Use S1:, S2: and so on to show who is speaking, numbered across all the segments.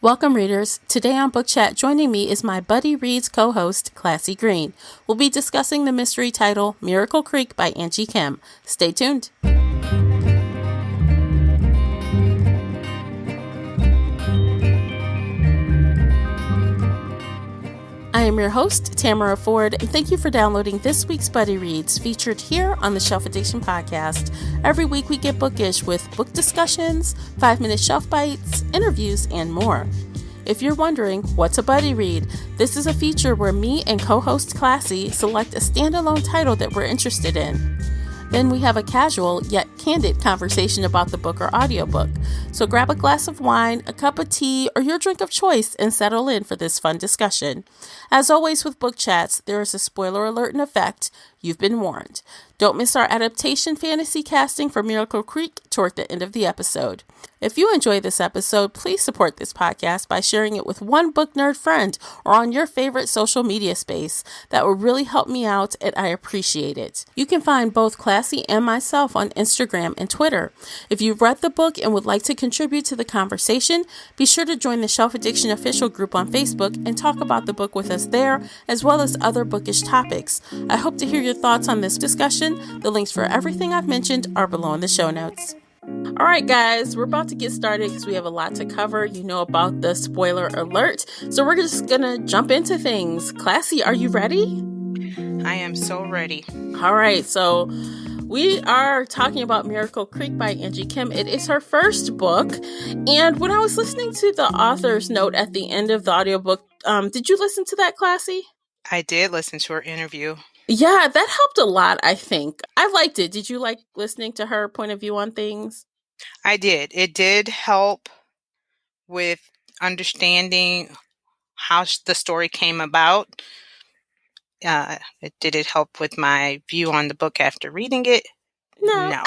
S1: Welcome, readers. Today on Book Chat, joining me is my Buddy Reads co-host, Classy Green. We'll be discussing the mystery title, Miracle Creek by Angie Kim. Stay tuned. I am your host, Tamara Ford, and thank you for downloading this week's Buddy Reads, featured here on the Shelf Addiction Podcast. Every week we get bookish with book discussions, 5-minute shelf bites, interviews, and more. If you're wondering, what's a Buddy Read? This is a feature where me and co-host Classy select a standalone title that we're interested in. Then we have a casual yet candid conversation about the book or audiobook. So grab a glass of wine, a cup of tea, or your drink of choice and settle in for this fun discussion. As always with book chats, there is a spoiler alert in effect. You've been warned. Don't miss our adaptation fantasy casting for Miracle Creek toward the end of the episode. If you enjoy this episode, please support this podcast by sharing it with one book nerd friend or on your favorite social media space. That would really help me out, and I appreciate it. You can find both Classy and myself on Instagram and Twitter. If you've read the book and would like to contribute to the conversation, be sure to join the Shelf Addiction official group on Facebook and talk about the book with us there, as well as other bookish topics. I hope to hear your thoughts on this discussion. The links for everything I've mentioned are below in the show notes. All right, guys, we're about to get started because we have a lot to cover. You know about the spoiler alert. So we're just going to jump into things. Classy, are you ready?
S2: I am so ready.
S1: All right, so we are talking about Miracle Creek by Angie Kim. It is her first book. And when I was listening to the author's note at the end of the audiobook, did you listen to that, Classy?
S2: I did listen to her interview.
S1: Yeah, that helped a lot, I think. I liked it. Did you like listening to her point of view on things?
S2: I did. It did help with understanding how the story came about. Did it help with my view on the book after reading it?
S1: No.
S2: Yeah.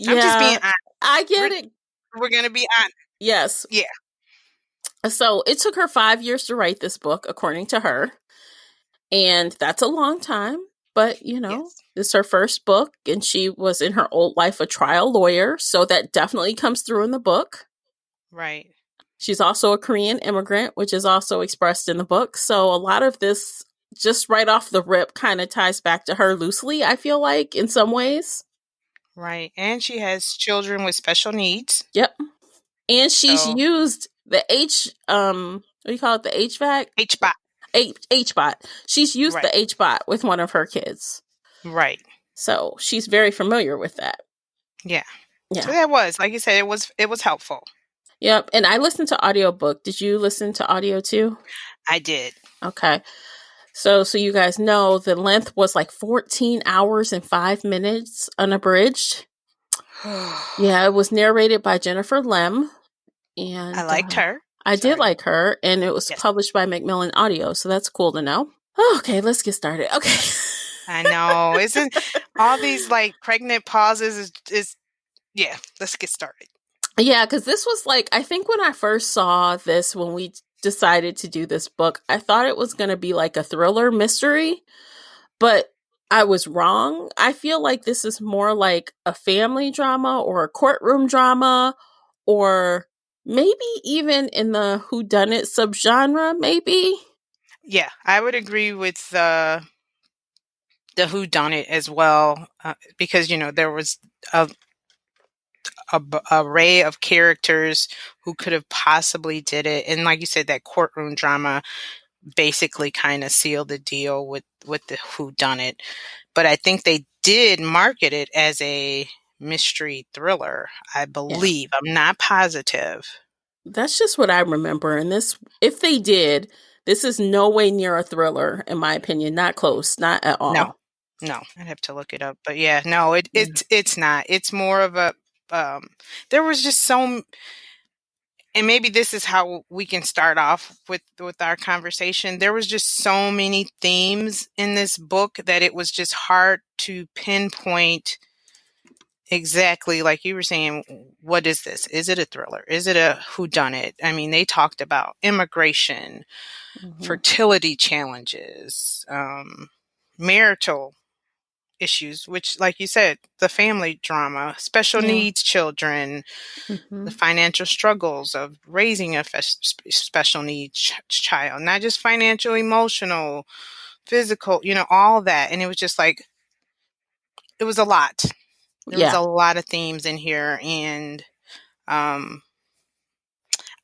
S1: I'm just being honest. I get it.
S2: We're going to be honest.
S1: Yes.
S2: Yeah.
S1: So it took her 5 years to write this book, according to her. And that's a long time. But, you know, yes. This is her first book, and she was in her old life a trial lawyer. So that definitely comes through in the book.
S2: Right.
S1: She's also a Korean immigrant, which is also expressed in the book. So a lot of this, just right off the rip, kind of ties back to her loosely, I feel like, in some ways.
S2: Right. And she has children with special needs.
S1: Yep. And she's used the what do you call it? The HVAC?
S2: HBOT.
S1: HBOT. She's used the HBOT with one of her kids.
S2: Right.
S1: So she's very familiar with that.
S2: Yeah. So that was, like you said, it was helpful.
S1: Yep. And I listened to audiobook. Did you listen to audio too?
S2: I did.
S1: Okay. So you guys know the length was like 14 hours and 5 minutes unabridged. Yeah, it was narrated by Jennifer Lem. And
S2: I liked her.
S1: I did like her, and it was published by Macmillan Audio, so that's cool to know. Okay, let's get started. Okay.
S2: I know. Isn't all these like pregnant pauses is yeah, let's get started.
S1: Yeah, because this was like, I think when I first saw this, when we decided to do this book, I thought it was going to be like a thriller mystery, but I was wrong. I feel like this is more like a family drama or a courtroom drama, or maybe even in the whodunit subgenre, maybe. Yeah,
S2: I would agree with the whodunit as well, because you know there was a array of characters who could have possibly did it, and like you said, that courtroom drama basically kind of sealed the deal with the whodunit. But I think they did market it as a mystery thriller, I believe. Yeah. I'm not positive.
S1: That's just what I remember. And this, if they did, this is no way near a thriller, in my opinion. Not close, not at all.
S2: No, I'd have to look it up. But yeah, no, it's not. It's more of a, there was just so, and maybe this is how we can start off with our conversation. There was just so many themes in this book that it was just hard to pinpoint exactly, like you were saying, what is this? Is it a thriller? Is it a whodunit? I mean, they talked about immigration, fertility challenges, marital issues, which, like you said, the family drama, special
S1: Yeah.
S2: needs children, the
S1: Hmm.
S2: financial struggles of raising a special needs child, not just financial, emotional, physical, all that. And it was just like, it was a lot. There was
S1: Yeah.
S2: a lot of themes in here. And um,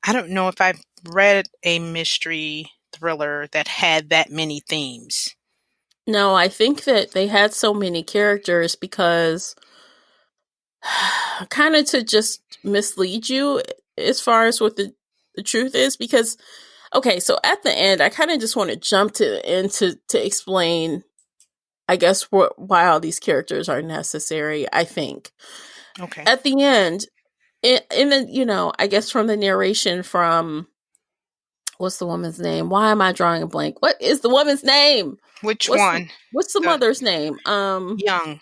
S2: I don't know if I've read a mystery thriller that had that many themes.
S1: No, I think that they had so many characters because kind of to just mislead you as far as what the truth is. Because, okay, so at the end, I kind of just want to jump to the end to explain, I guess, why all these characters are necessary, I think.
S2: Okay.
S1: At the end, in the, I guess from the narration from, what's the woman's name? Why am I drawing a blank? What is the woman's name?
S2: Which
S1: What's
S2: one?
S1: what's the
S2: The
S1: mother's name?
S2: Young.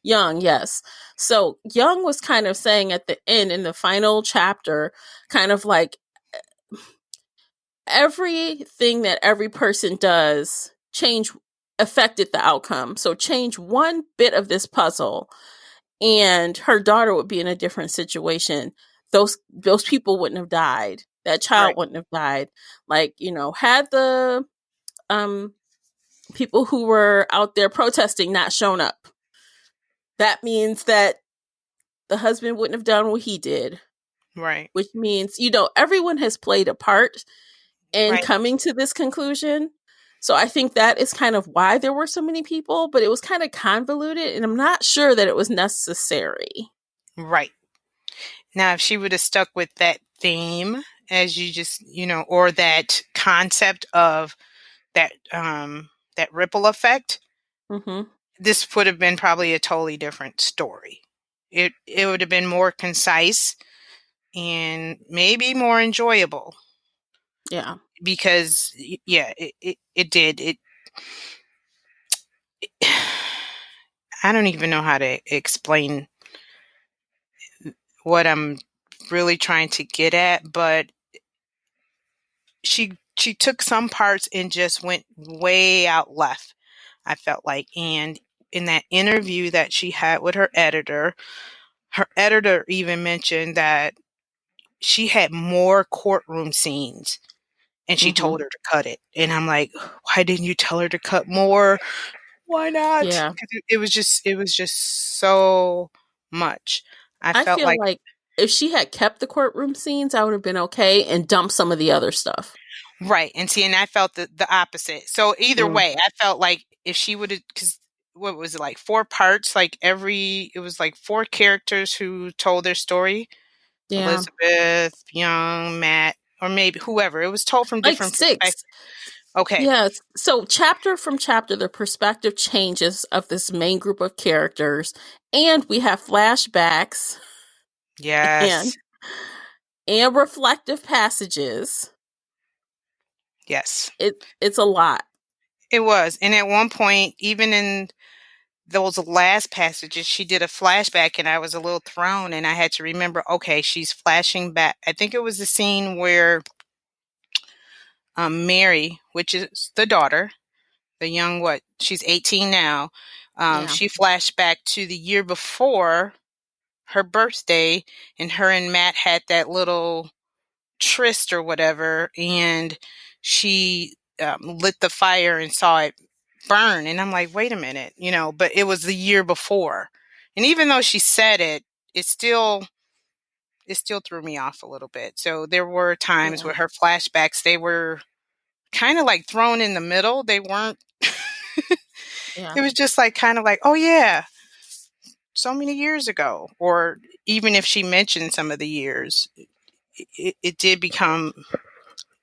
S1: Young, yes. So Young was kind of saying at the end in the final chapter, kind of like everything that every person does change affected the outcome. So change one bit of this puzzle and her daughter would be in a different situation. Those people wouldn't have died. That child
S2: Right.
S1: wouldn't have died. Like, had the um people who were out there protesting not shown up, that means that the husband wouldn't have done what he did,
S2: Right.
S1: which means, everyone has played a part in
S2: Right.
S1: coming to this conclusion. So I think that is kind of why there were so many people, but it was kind of convoluted and I'm not sure that it was necessary.
S2: Right. Now, if she would have stuck with that theme, as you just, or that concept of that ripple effect,
S1: Hmm.
S2: this would have been probably a totally different story. It would have been more concise and maybe more enjoyable
S1: Yeah.
S2: because yeah, it did. I don't even know how to explain what I'm really trying to get at, but she took some parts and just went way out left, I felt like. And in that interview that she had with her editor even mentioned that she had more courtroom scenes and she
S1: Hmm.
S2: told her to cut it. And I'm like, why didn't you tell her to cut more? Why not?
S1: Yeah.
S2: 'Cause it was just so much. I
S1: I
S2: felt
S1: feel
S2: like
S1: like if she had kept the courtroom scenes, I would have been okay and dumped some of the other stuff.
S2: right. And see, and I felt the opposite. So either
S1: Mm.
S2: way, I felt like if she would have, because what was it, like four parts? Like it was like four characters who told their story.
S1: Yeah.
S2: Elizabeth, Young, Matt, or maybe whoever. It was told from
S1: Like
S2: different perspectives.
S1: six.
S2: Okay.
S1: Yes. So chapter from chapter, the perspective changes of this main group of characters, and we have flashbacks and
S2: Yes.
S1: and reflective passages.
S2: Yes.
S1: It's a lot.
S2: It was. And at one point, even in those last passages, she did a flashback, and I was a little thrown, and I had to remember, okay, she's flashing back. I think it was the scene where Mary, which is the daughter, the young, what, she's 18 now.
S1: Yeah.
S2: She flashed back to the year before her birthday, and her and Matt had that little tryst or whatever, and she lit the fire and saw it burn. And I'm like, wait a minute, but it was the year before. And even though she said it, it still it still threw me off a little bit. So there were times
S1: Yeah.
S2: where her flashbacks, they were kind of like thrown in the middle. They weren't
S1: Yeah.
S2: it was just like kind of like, oh yeah, so many years ago. Or even if she mentioned some of the years, it did become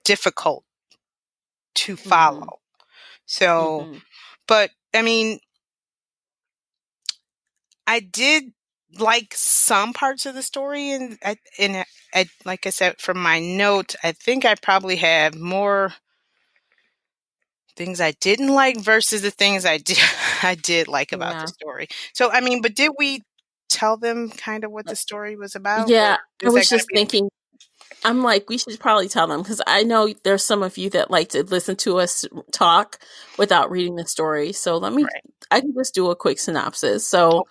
S2: difficult to
S1: Mhm.
S2: follow. So,
S1: Mhm.
S2: but I mean, I did like some parts of the story, and like I said from my notes, I think I probably have more things I didn't like versus the things I did I did like about the
S1: Yeah.
S2: story. So, I mean, but did we tell them kind of what the story was about, or
S1: Yeah, I
S2: is that
S1: was
S2: going to
S1: just
S2: be?
S1: thinking. I'm like, we should probably tell them because I know there's some of you that like to listen to us talk without reading the story. So
S2: Right.
S1: I can just do a quick synopsis. So,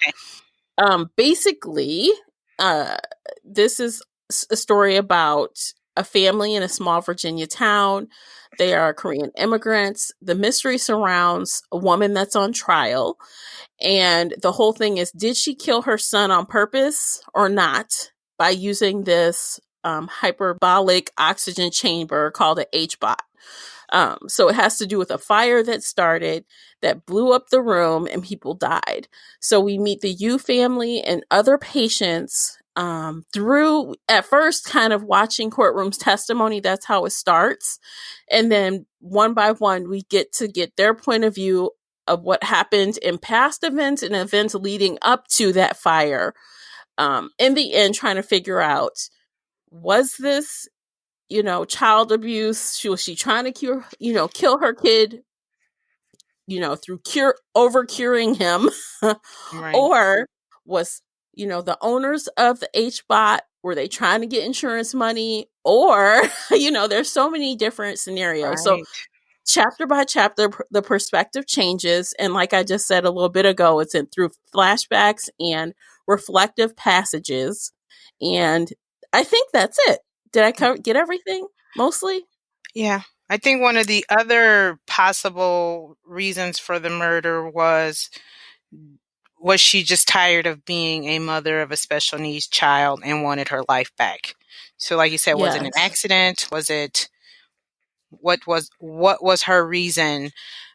S2: Okay.
S1: basically, uh, this is a story about a family in a small Virginia town. They are Korean immigrants. The mystery surrounds a woman that's on trial. And the whole thing is, did she kill her son on purpose or not by using this hyperbolic oxygen chamber called an HBOT? So it has to do with a fire that started that blew up the room and people died. So we meet the Yu family and other patients through at first kind of watching courtrooms testimony. That's how it starts. And then one by one, we get to get their point of view of what happened in past events and events leading up to that fire. In the end, trying to figure out, was this, child abuse? Was she trying to kill her kid, through over curing him?
S2: Right.
S1: Or was, the owners of the HBOT, were they trying to get insurance money? Or, there's so many different scenarios. So
S2: Right.
S1: chapter by chapter, the perspective changes. And like I just said a little bit ago, it's in through flashbacks and reflective passages. And I think that's it. Did I get everything mostly?
S2: Yeah. I think one of the other possible reasons for the murder was she just tired of being a mother of a special needs child and wanted her life back? So like you said, was it an
S1: Yes.
S2: accident? Was it what was her reason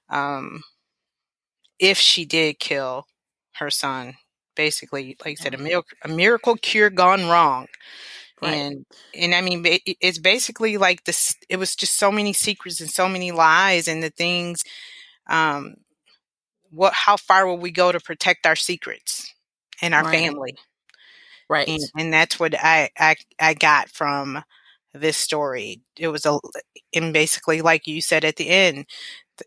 S2: um if she did kill her son? Basically, like you said,
S1: Yeah.
S2: a miracle cure gone wrong.
S1: Right.
S2: And I mean, it's basically like this. It was just so many secrets and so many lies, and the things. Um, how far will we go to protect our secrets and our
S1: Right.
S2: family? And,
S1: Right.
S2: and that's what I got from this story. It was and basically, like you said at the end,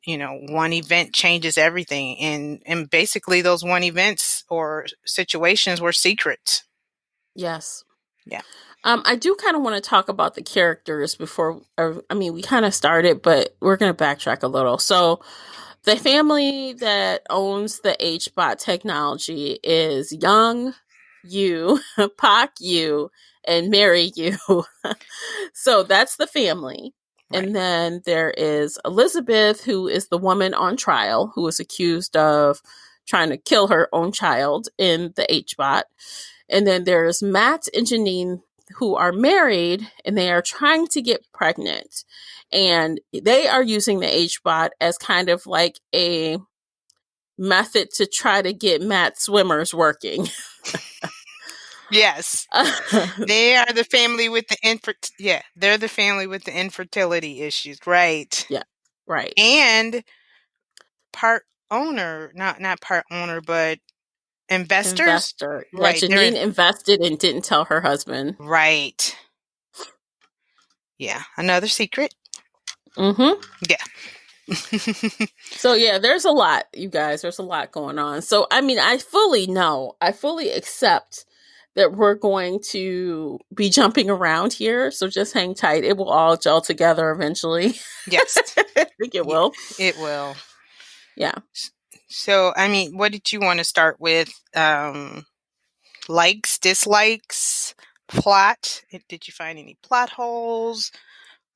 S2: one event changes everything, and basically those one events or situations were secrets.
S1: Yes.
S2: Yeah.
S1: I do kind of want to talk about the characters before, I mean, we kind of started, but we're going to backtrack a little. So, the family that owns the HBot technology is Young Yu, Pak Yu, and Mary Yu. So that's the family.
S2: Right.
S1: And then there is Elizabeth, who is the woman on trial who was accused of trying to kill her own child in the HBot. And then there's Matt and Janine, who are married and they are trying to get pregnant. And they are using the HBot as kind of like a method to try to get Matt swimmers working.
S2: Yes. They are the family with the yeah, they're the family with the infertility issues, right?
S1: Yeah, right.
S2: And part owner, not part owner, but investors.
S1: Investor. Yeah,
S2: Right, they're in
S1: Janine invested and didn't tell her husband.
S2: right. Yeah, another secret.
S1: Mm-hmm.
S2: Yeah.
S1: So yeah, there's a lot, you guys. There's a lot going on. So I mean, I fully accept that we're going to be jumping around here. So just hang tight. It will all gel together eventually.
S2: Yes.
S1: I think it
S2: Yeah,
S1: will.
S2: it will.
S1: Yeah.
S2: So, I mean, what did you want to start with? Likes, dislikes, plot. Did you find any plot holes?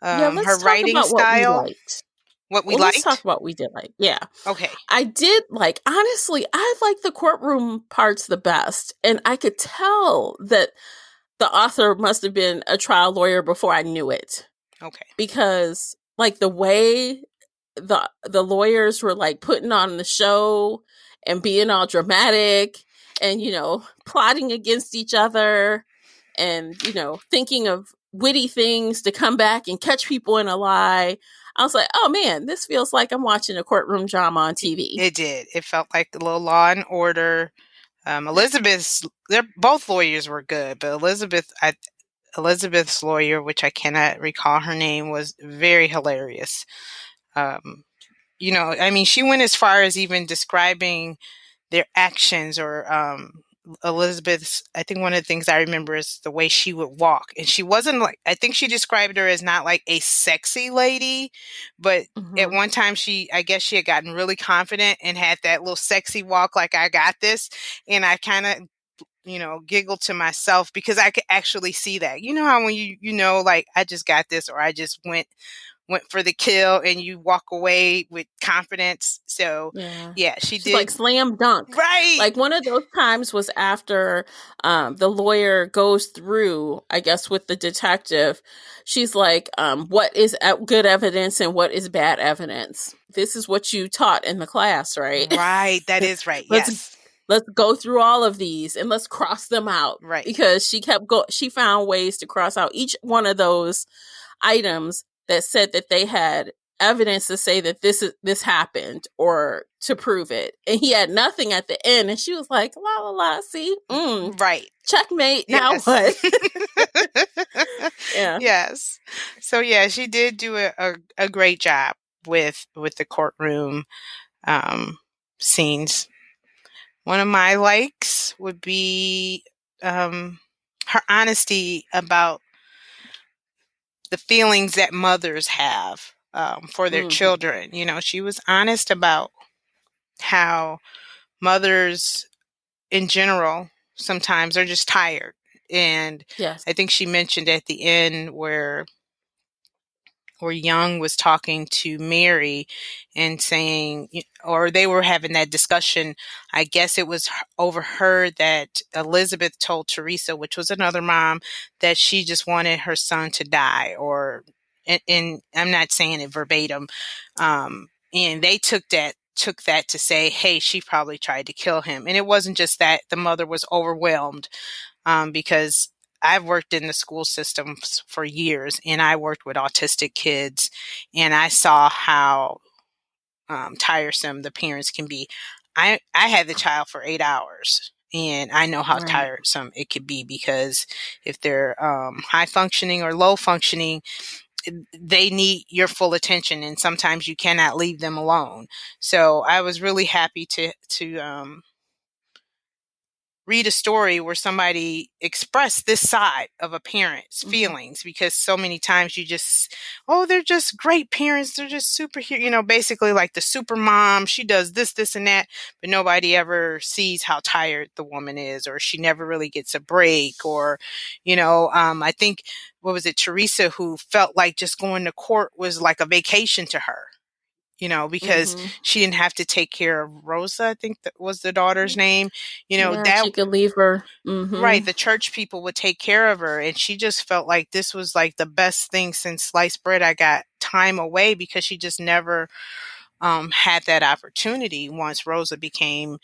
S1: Yeah,
S2: Her
S1: let's talk
S2: writing
S1: about what we
S2: style,
S1: liked.
S2: what we
S1: Well, let's talk
S2: liked.
S1: about what we did like. Yeah.
S2: Okay.
S1: I did like, honestly, I like the courtroom parts the best. And I could tell that the author must have been a trial lawyer before I knew it.
S2: Okay.
S1: Because like the way the lawyers were like putting on the show and being all dramatic and plotting against each other and thinking of witty things to come back and catch people in a lie. I was like, oh man, this feels like I'm watching a courtroom drama on TV.
S2: It did. It felt like a little Law and Order.
S1: Yeah.
S2: They're both lawyers were good, but Elizabeth's lawyer, which I cannot recall her name, was very hilarious. Um, I mean, she went as far as even describing their actions or Elizabeth's, I think one of the things I remember is the way she would walk. And she wasn't like, I think she described her as not like a sexy lady, but at
S1: Mm-hmm.
S2: one time I guess she had gotten really confident and had that little sexy walk like, I got this. And I kind of, giggled to myself because I could actually see that. You know how when like, I just got this, or I just went for the kill, and you walk away with confidence. So
S1: Yeah.
S2: yeah, she
S1: She's like
S2: did.
S1: slam dunk.
S2: Right.
S1: Like one of those times was after the lawyer goes through, I guess, with the detective. She's like, what is good evidence and what is bad evidence? This is what you taught in the class, right?
S2: Right. That is right.
S1: let's
S2: Yes.
S1: let's go through all of these and let's cross them out,
S2: Right.
S1: because she found ways to cross out each one of those items that said that they had evidence to say that this happened or to prove it, and he had nothing at the end, and she was like, la la la, see,
S2: Right.
S1: checkmate, now
S2: Yes.
S1: what? Yeah.
S2: Yes. So yeah, she did do a great job with the courtroom um, scenes. One of my likes would be her honesty about the feelings that mothers have for their
S1: Mm-hmm.
S2: children. She was honest about how mothers in general sometimes are just tired. And
S1: Yes.
S2: I think she mentioned at the end where Young was talking to Mary and saying, or they were having that discussion. I guess it was overheard that Elizabeth told Teresa, which was another mom, that she just wanted her son to die, and I'm not saying it verbatim. And they took that to say, hey, she probably tried to kill him. And it wasn't just that. The mother was overwhelmed because I've worked in the school systems for years, and I worked with autistic kids, and I saw how tiresome the parents can be. I had the child for 8 hours, and I know how
S1: Right.
S2: tiresome it could be, because if they're high functioning or low functioning, they need your full attention, and sometimes you cannot leave them alone. So I was really happy to read a story where somebody expressed this side of a parent's
S1: Mm-hmm.
S2: feelings, because so many times you just, oh, they're just great parents, they're just superhero, basically like the super mom, she does this and that, but nobody ever sees how tired the woman is, or she never really gets a break, or I think, what was it, Teresa, who felt like just going to court was like a vacation to her, because
S1: Mm-hmm.
S2: she didn't have to take care of Rosa, I think that was the daughter's name.
S1: Yeah,
S2: That
S1: she could leave her. Mm-hmm.
S2: Right, the church people would take care of her, and she just felt like this was like the best thing since sliced bread. I got time away, because she just never had that opportunity once Rosa became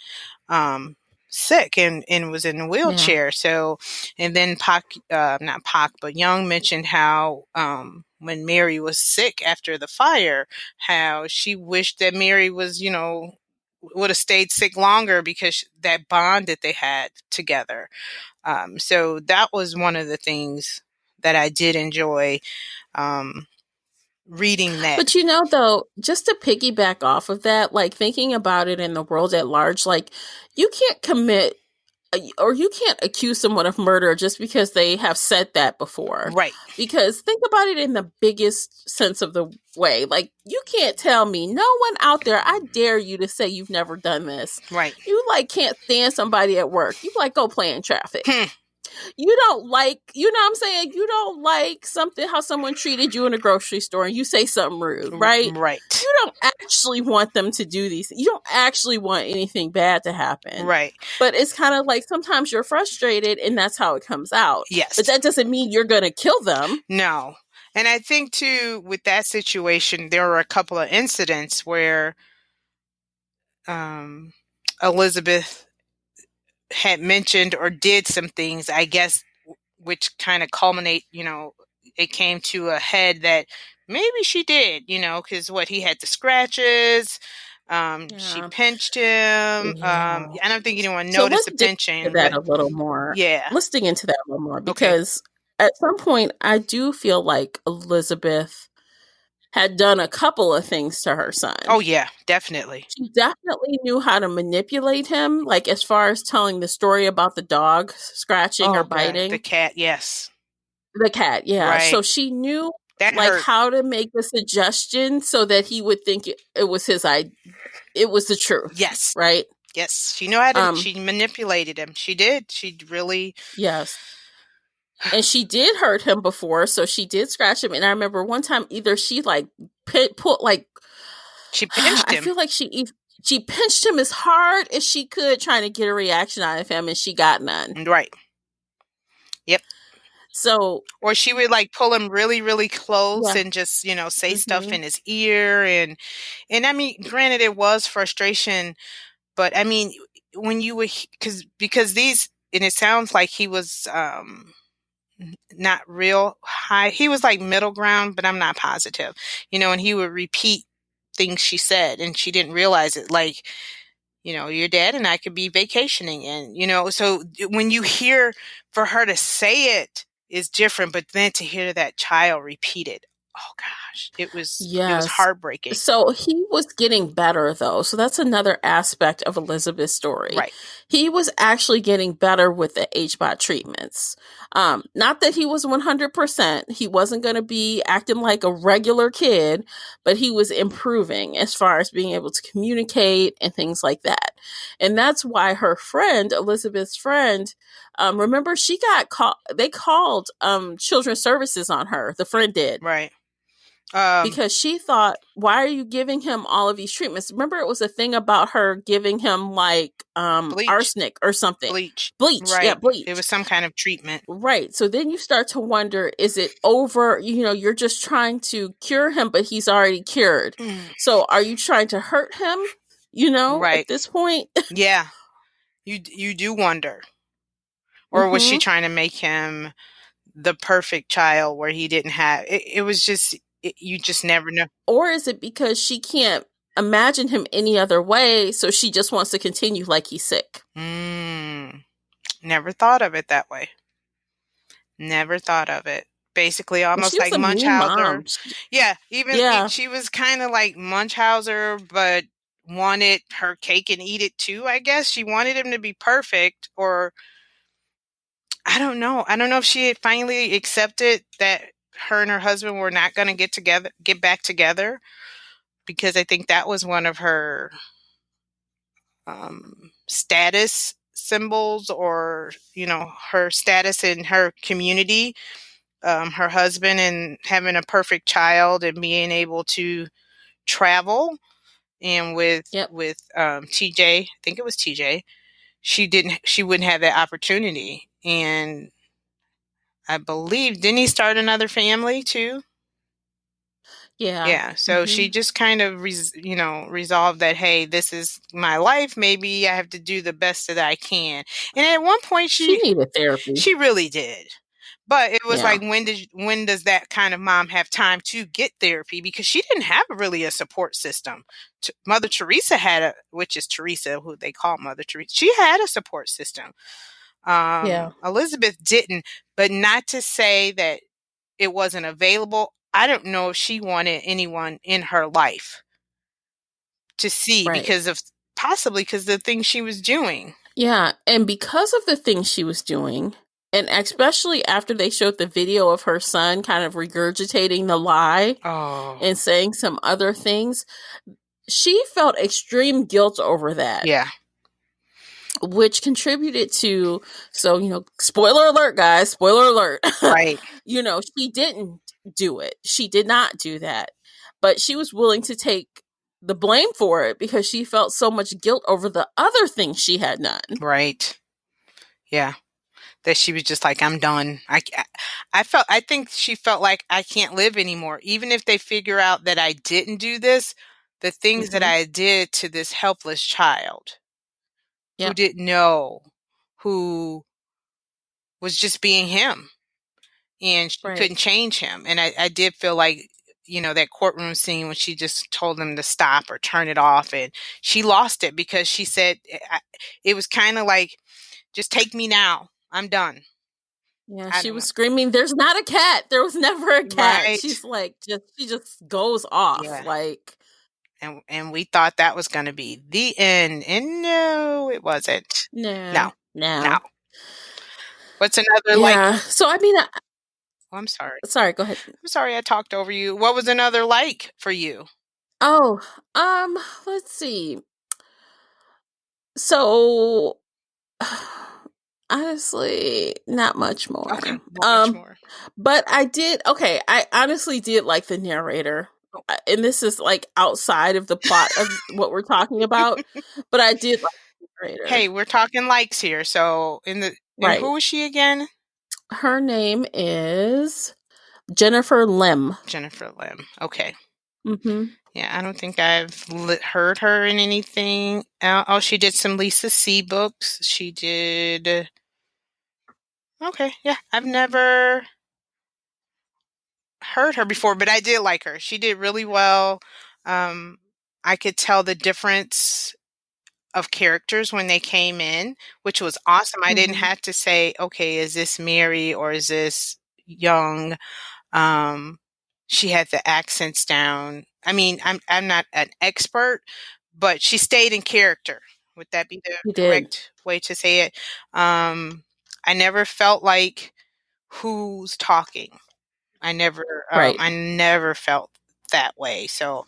S2: um, sick and was in a
S1: Yeah.
S2: wheelchair. So, and then not Pac, but Young mentioned how when Mary was sick after the fire, how she wished that Mary was, would have stayed sick longer, because that bond that they had together. So that was one of the things that I did enjoy um, reading that.
S1: But though, just to piggyback off of that, like thinking about it in the world at large, like you can't commit or you can't accuse someone of murder just because they have said that before.
S2: Right,
S1: Because think about it in the biggest sense of the way. Like, you can't tell me, no one out there, I dare you to say you've never done this.
S2: right.
S1: You like can't stand somebody at work. You like go play in traffic.
S2: Hmm.
S1: You don't like, you know what I'm saying? You don't like something, how someone treated you in a grocery store, and you say something rude, right?
S2: Right,
S1: You don't actually want them to do these. You don't actually want anything bad to happen.
S2: right.
S1: But it's kind of like sometimes you're frustrated and that's how it comes out. But
S2: Yes.
S1: that doesn't mean you're going to kill them.
S2: No. And I think too, with that situation, there were a couple of incidents where um, Elizabeth had mentioned or did some things, I guess, which kind of culminate, it came to a head that maybe she did, because what, he had the scratches, she
S1: Yeah.
S2: pinched him.
S1: Yeah.
S2: I don't think anyone
S1: So
S2: noticed
S1: let's
S2: the
S1: dig into
S2: pinching,
S1: that
S2: but
S1: a little more.
S2: yeah.
S1: Let's dig into that a little more
S2: Okay.
S1: because at some point I do feel like Elizabeth had done a couple of things to her son.
S2: Oh yeah, definitely.
S1: She definitely knew how to manipulate him, like as far as telling the story about the dog scratching or
S2: Oh god, the
S1: biting.
S2: cat, yes.
S1: The cat, yeah.
S2: Right.
S1: So she knew
S2: That
S1: like
S2: hurt.
S1: how to make the suggestion so that he would think it was his it was the truth,
S2: Yes.
S1: right?
S2: Yes. She knew how to,
S1: Um
S2: she manipulated him. She did. She really,
S1: yes. And she did hurt him before, so she did scratch him. And I remember one time either she like put like
S2: she pinched
S1: I
S2: him.
S1: feel like she pinched him as hard as she could, trying to get a reaction out of him, and she got none.
S2: Right. Yep.
S1: So
S2: Or she would like pull him really, really close
S1: yeah,
S2: and just, say stuff
S1: hmm
S2: in his ear. And I mean, granted, it was frustration, but I mean, when you would, because these, and it sounds like he was, not real high. He was like middle ground, but I'm not positive. And he would repeat things she said and she didn't realize it. Like, your dad and I could be vacationing and, so when you hear for her to say it is different, but then to hear that child repeat it, oh gosh, it was
S1: yes.
S2: heartbreaking.
S1: So he was getting better though. So that's another aspect of Elizabeth's story.
S2: Right.
S1: He was actually getting better with the HBOT treatments. Not that he was 100%. He wasn't going to be acting like a regular kid, but he was improving as far as being able to communicate and things like that. And that's why her friend, Elizabeth's friend, remember she got called, they called children's services on her. The friend did,
S2: Right.
S1: because she thought, why are you giving him all of these treatments? Remember, it was a thing about her giving him like
S2: Bleach.
S1: arsenic or something.
S2: Bleach.
S1: Bleach, yeah,
S2: Right. It
S1: bleach.
S2: was some kind of treatment.
S1: Right. So then you start to wonder, is it over? You're just trying to cure him, but he's already cured.
S2: Mm.
S1: So are you trying to hurt him,
S2: Right.
S1: at this point?
S2: Yeah. You do wonder. Or was she
S1: hmm
S2: trying to make him the perfect child where he didn't have it? It was just you just never know.
S1: Or is it because she can't imagine him any other way, so she just wants to continue like he's sick?
S2: Mm, never thought of it that way. Never thought of it. Basically,
S1: And
S2: almost
S1: she was
S2: like
S1: a mean
S2: Munchauser.
S1: mom.
S2: Yeah, even
S1: Yeah.
S2: she was kind of like Munchauser, but wanted her cake and eat it too. I guess she wanted him to be perfect, or I don't know. I don't know if she had finally accepted that her and her husband were not going to get back together, because I think that was one of her status symbols, or her status in her community, her husband and having a perfect child and being able to travel. And with
S1: Yep.
S2: with TJ, I think it was TJ, she wouldn't have that opportunity. And I believe, didn't he start another family too?
S1: Yeah.
S2: Yeah, so
S1: hmm
S2: she just kind of resolved that, hey, this is my life, maybe I have to do the best that I can. And at one point
S1: She needed therapy.
S2: she really did. But it was
S1: Yeah.
S2: like, when does that kind of mom have time to get therapy? Because she didn't have really a support system. Mother Teresa which is Teresa, who they call Mother Teresa. She had a support system.
S1: Yeah.
S2: Elizabeth didn't, but not to say that it wasn't available. I don't know if she wanted anyone in her life to see,
S1: Right.
S2: because of possibly because the things she was doing.
S1: Yeah. And because of the things she was doing, and especially after they showed the video of her son kind of regurgitating the lie
S2: Oh,
S1: and saying some other things, she felt extreme guilt over that,
S2: yeah,
S1: which contributed to, so spoiler alert, guys, spoiler alert.
S2: right,
S1: She didn't do it, she did not do that, but she was willing to take the blame for it because she felt so much guilt over the other things she had done.
S2: right, yeah. That she was just like, I'm done. I think she felt like, I can't live anymore. Even if they figure out that I didn't do this, the things that
S1: hmm
S2: I did to this helpless child who
S1: Yep.
S2: didn't know, who was just being him, and she
S1: Right.
S2: couldn't change him. And I did feel like, that courtroom scene when she just told him to stop or turn it off, and she lost it because she said, it was kind of like, just take me now. I'm done.
S1: Yeah,
S2: I
S1: she
S2: don't
S1: was
S2: know.
S1: screaming, "There's not a cat. There was never a cat."
S2: Right.
S1: She's like, she just goes off
S2: Yeah.
S1: like,
S2: And we thought that was going to be the end, and no, it wasn't. No,
S1: no,
S2: no.
S1: no.
S2: What's another like?
S1: Yeah. So I mean,
S2: Oh, I'm sorry.
S1: sorry. Go ahead.
S2: I'm sorry I talked over you. What was another like for you?
S1: Oh, let's see. So honestly, not much
S2: Okay,
S1: more.
S2: not much more.
S1: But I did. Okay, I honestly did like the narrator, and this is like outside of the plot of what we're talking about. But I did like the narrator.
S2: Hey, we're talking likes here. So and
S1: Right.
S2: who is she again?
S1: Her name is Jennifer Lim.
S2: Jennifer Lim. Okay.
S1: Mm-hmm.
S2: Yeah, I don't think I've heard her in anything. Oh, she did some Lisa C books. She did. Okay, yeah, I've never heard her before, but I did like her. She did really well. Um, I could tell the difference of characters when they came in, which was awesome. I didn't
S1: Mm-hmm.
S2: have to say, okay, is this Mary or is this Young? Um, she had the accents down. I mean, I'm not an expert, but she stayed in character. Would that be the
S1: You did.
S2: correct way to say it? Um, I never felt like who's talking.
S1: Right.
S2: I never felt that way. So,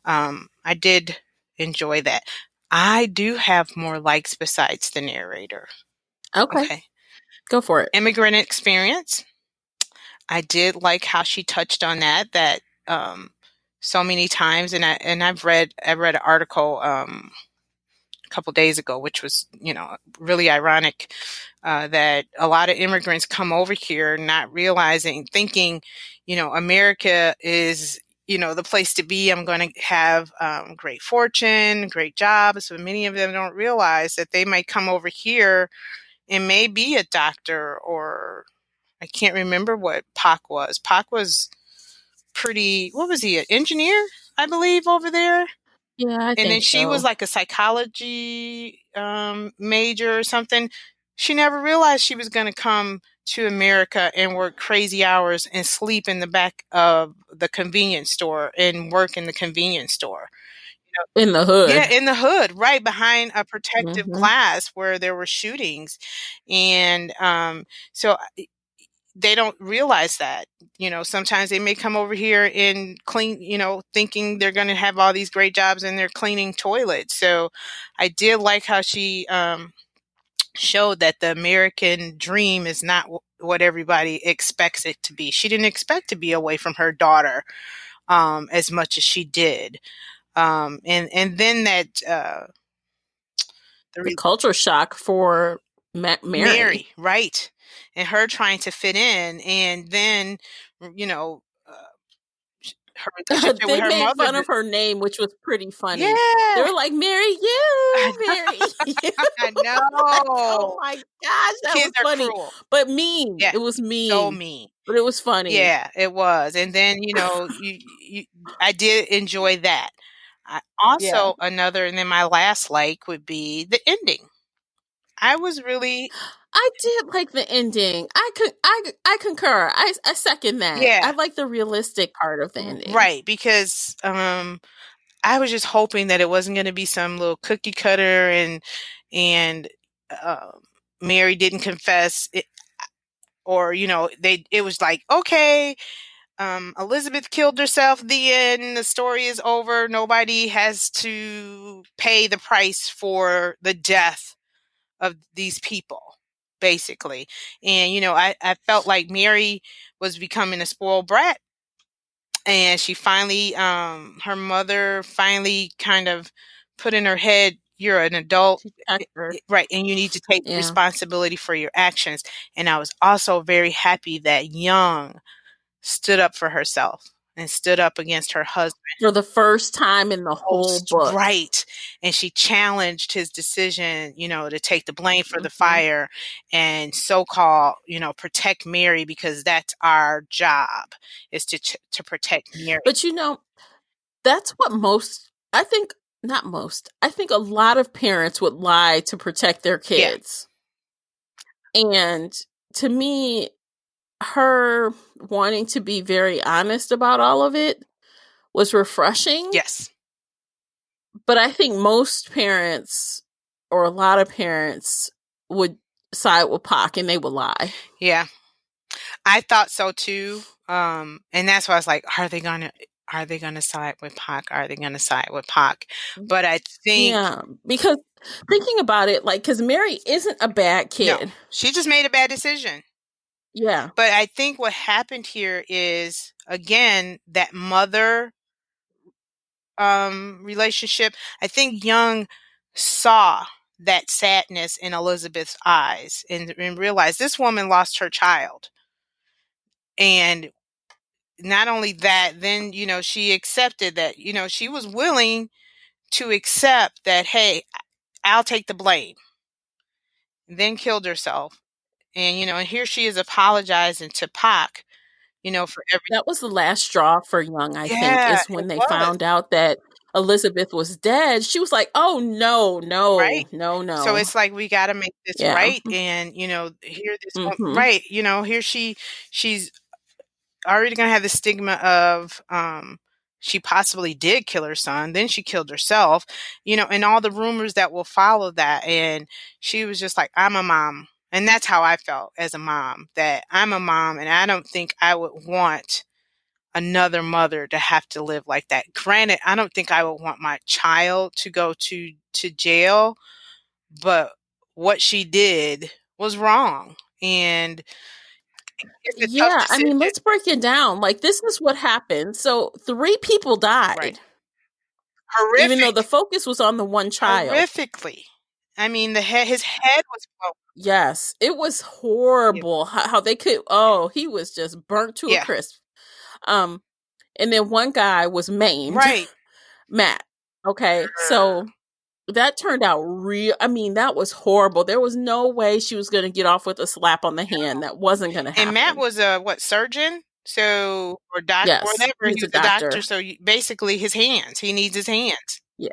S2: I did enjoy that. I do have more likes besides the narrator.
S1: Okay.
S2: Okay.
S1: Go for it.
S2: Immigrant experience. I did like how she touched on that um so many times, and I read an article a couple days ago, which was, really ironic, that a lot of immigrants come over here not realizing, thinking, America is, the place to be. I'm going to have great fortune, great jobs. So many of them don't realize that they might come over here and may be a doctor, or I can't remember what Pac was. Pac was pretty, what was he, an engineer, I believe, over there?
S1: Yeah, I
S2: And then
S1: think
S2: she was
S1: so.
S2: like a psychology major or something. She never realized she was going to come to America and work crazy hours and sleep in the back of the convenience store and work in the convenience store.
S1: In the
S2: Yeah,
S1: hood.
S2: in the hood, right behind a protective
S1: Mm-hmm.
S2: glass where there were shootings. And so they don't realize that. Sometimes they may come over here and clean, thinking they're going to have all these great jobs and they're cleaning toilets. So I did like how she showed that the American dream is not what everybody expects it to be. She didn't expect to be away from her daughter as much as she did. And then that
S1: The
S2: the
S1: culture shock for Mary.
S2: Mary, right, and her trying to fit in, and then you know her relationship with
S1: They
S2: her
S1: made
S2: mother.
S1: fun of her name, which was pretty funny. They
S2: Yeah,
S1: were like, "Marry you, marry you."
S2: I
S1: Like, oh
S2: know.
S1: my gosh, that
S2: Kids
S1: was
S2: are
S1: funny,
S2: cruel.
S1: but mean.
S2: Yeah,
S1: It was
S2: so
S1: mean,
S2: mean.
S1: but it was funny.
S2: Yeah, it was. And then, I did enjoy that. I
S1: Yeah,
S2: also another, and then my last like would be the ending. I was really,
S1: I did like the ending. I concur. I second that. I
S2: yeah,
S1: like the realistic part of the ending.
S2: right, because I was just hoping that it wasn't going to be some little cookie cutter, and uh, Mary didn't confess it, or it was like, okay, Elizabeth killed herself, the end, the story is over, nobody has to pay the price for the death of these people, basically. And I felt like Mary was becoming a spoiled brat, and she finally her mother finally kind of put in her head, you're an adult,
S1: She checked her.
S2: right, and you need to take
S1: Yeah,
S2: responsibility for your actions. And I was also very happy that Young stood up for herself and stood up against her husband.
S1: for the first time in the whole book.
S2: Right. And she challenged his decision, to take the blame for the
S1: Hmm.
S2: fire and so-called, protect Mary, because that's our job, is to protect Mary.
S1: But that's what most, I think, not most, I think a lot of parents would lie to protect their
S2: Yeah.
S1: kids. And to me, her wanting to be very honest about all of it was refreshing.
S2: Yes.
S1: But I think most parents, or a lot of parents, would side with Pac and they would lie.
S2: Yeah. I thought so too. And that's why I was like, are they gonna side with Pac? Are they gonna side with Pac? But I think
S1: Yeah, because thinking about it, like, because Mary isn't a bad
S2: no,
S1: kid.
S2: she just made a bad decision.
S1: Yeah.
S2: But I think what happened here is, again, that mother relationship. I think Young saw that sadness in Elizabeth's eyes and realized this woman lost her child. And not only that, then, she accepted that, she was willing to accept that, hey, I'll take the blame. Then killed herself. And, and here she is apologizing to Pac, for everything.
S1: That was the last straw for Young, I think,
S2: Yeah,
S1: is
S2: it
S1: when they
S2: was.
S1: found out that Elizabeth was dead. She was like, oh, no,
S2: Right. So
S1: no.
S2: it's like, we got to make this
S1: Yeah.
S2: right. And, here this one,
S1: Mm-hmm.
S2: right. Here she's already going to have the stigma of, she possibly did kill her son. Then she killed herself, and all the rumors that will follow that. And she was just like, I'm a mom. And that's how I felt as a mom, that I'm a mom. And I don't think I would want another mother to have to live like that. Granted, I don't think I would want my child to go to jail, but what she did was wrong. And it's a tough
S1: Yeah, I mean,
S2: decision.
S1: let's break it down. Like, this is what happened. So 3 people died,
S2: Right.
S1: even though the
S2: Horrific.
S1: focus was on the one child.
S2: Horrifically. I mean, his head was broken.
S1: Yes, it was
S2: Yeah.
S1: horrible how they could. Oh, he was just burnt to a
S2: Yeah.
S1: crisp. And then one guy was maimed.
S2: Right.
S1: Matt. Okay, so that turned out real. I mean, that was horrible. There was no way she was going to get off with a slap on the hand. That wasn't going to happen.
S2: And Matt was a surgeon? So, or doctor,
S1: Yes,
S2: whatever.
S1: he's
S2: He
S1: a
S2: was a doctor.
S1: doctor.
S2: So basically his hands. He needs his hands.
S1: Yeah.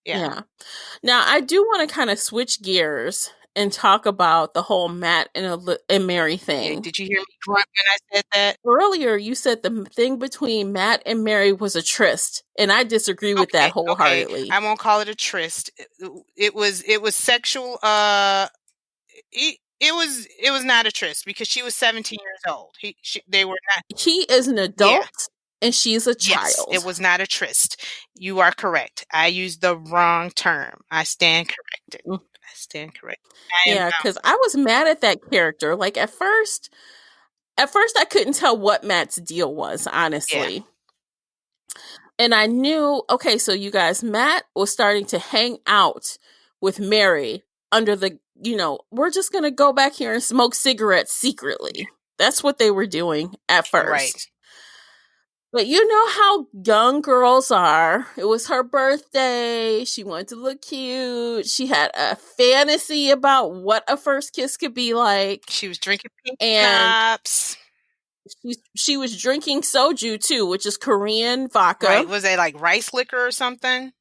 S2: Yeah.
S1: Yeah. Now, I do want to kind of switch gears and talk about the whole Matt and Mary
S2: Yeah,
S1: thing.
S2: did you hear me grunt when I said that?
S1: Earlier, you said the thing between Matt and Mary was a tryst, and I disagree with that wholeheartedly.
S2: I won't call it a tryst. It was sexual. It was not a tryst because she was 17 years old. They were not.
S1: He is an adult, and she's a child.
S2: Yes, it was not a tryst. You are correct. I used the wrong term. I stand corrected. I stand corrected.
S1: Yeah, because I was mad at that character. Like, at first I couldn't tell what Matt's deal was, honestly. Yeah. And I knew, okay, so you guys, Matt was starting to hang out with Mary under the, we're just going to go back here and smoke cigarettes secretly. That's what they were doing at first. Right. But you know how young girls are. It was her birthday. She wanted to look cute. She had a fantasy about what a first kiss could be like.
S2: She was drinking pink schnapps.
S1: She was drinking soju too, which is Korean vodka.
S2: Right. Was it like rice liquor or something?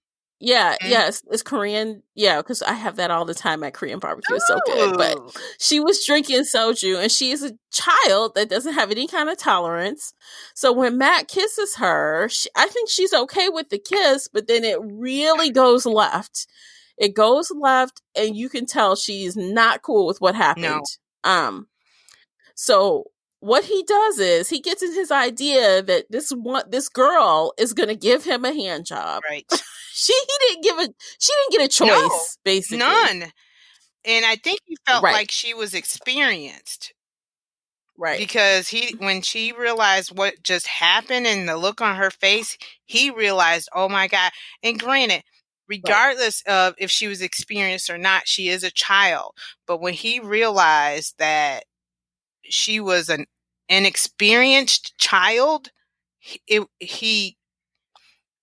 S1: Yeah, yes, it's Korean. Yeah, because I have that all the time at Korean barbecue. It's so good. But she was drinking soju, and she is a child that doesn't have any kind of tolerance. So when Matt kisses her, I think she's okay with the kiss, but then it really goes left. It goes left, and you can tell she's not cool with what happened. No. So what he does is he gets in his idea that this girl is going to give him a hand job.
S2: Right.
S1: She didn't get a choice, basically.
S2: None. And I think he felt like she was experienced.
S1: Right.
S2: Because when she realized what just happened and the look on her face, he realized, oh my God. And granted, regardless of if she was experienced or not, she is a child. But when he realized that she was an inexperienced child,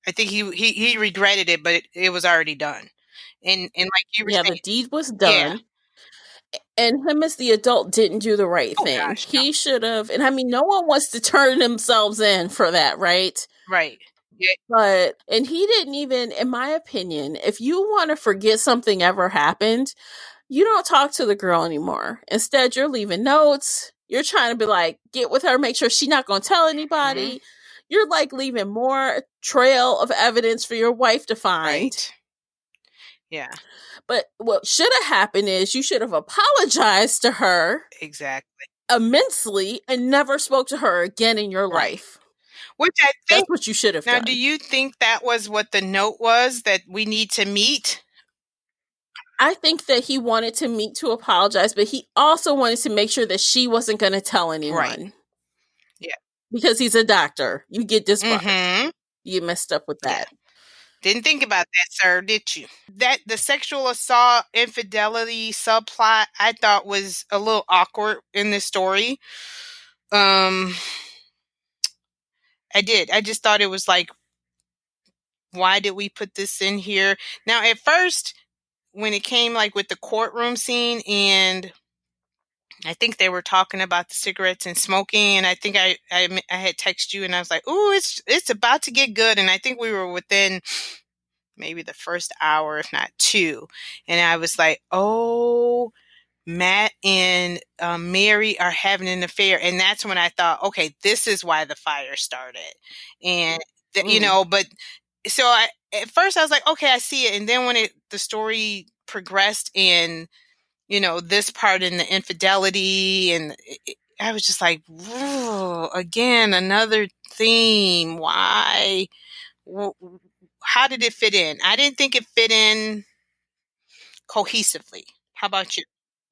S2: I think he regretted it, but it was already done. And like you were saying,
S1: the deed was done. Yeah. And him as the adult didn't do the right thing.
S2: Gosh,
S1: he should have. And I mean, no one wants to turn themselves in for that, right?
S2: Right. Yeah.
S1: And he didn't even, in my opinion, if you want to forget something ever happened, you don't talk to the girl anymore. Instead, you're leaving notes. You're trying to be like, get with her, make sure she's not going to tell
S2: Mm-hmm.
S1: anybody. You're like leaving more trail of evidence for your wife to find.
S2: Right. Yeah.
S1: But what should have happened is you should have apologized to her
S2: Exactly.
S1: immensely and never spoke to her again in your
S2: Right.
S1: life.
S2: Which I
S1: That's
S2: think.
S1: what you should have
S2: Now, do
S1: done.
S2: you think that was what the note was, that we need to meet?
S1: I think that he wanted to meet to apologize, but he also wanted to make sure that she wasn't going to tell
S2: Right.
S1: anyone.
S2: Yeah.
S1: Because he's a doctor. You get this part.
S2: Mm-hmm.
S1: You messed up with
S2: Yeah.
S1: that.
S2: Didn't think about that, sir, did you? That the sexual assault infidelity subplot I thought was a little awkward in this story. I did. I just thought it was like, why did we put this in here? Now, at first, when it came like with the courtroom scene, and I think they were talking about the cigarettes and smoking, and I think I had texted you, and I was like, "Ooh, it's about to get good," and I think we were within maybe the first hour, if not two, and I was like, "Oh, Matt and Mary are having an affair," and that's when I thought, "Okay, this is why the fire started," and
S1: Mm.
S2: but so at first I was like, "Okay, I see it," and then when the story progressed and this part in the infidelity, and I was just like, again, another theme. Why? How did it fit in? I didn't think it fit in cohesively. How about you?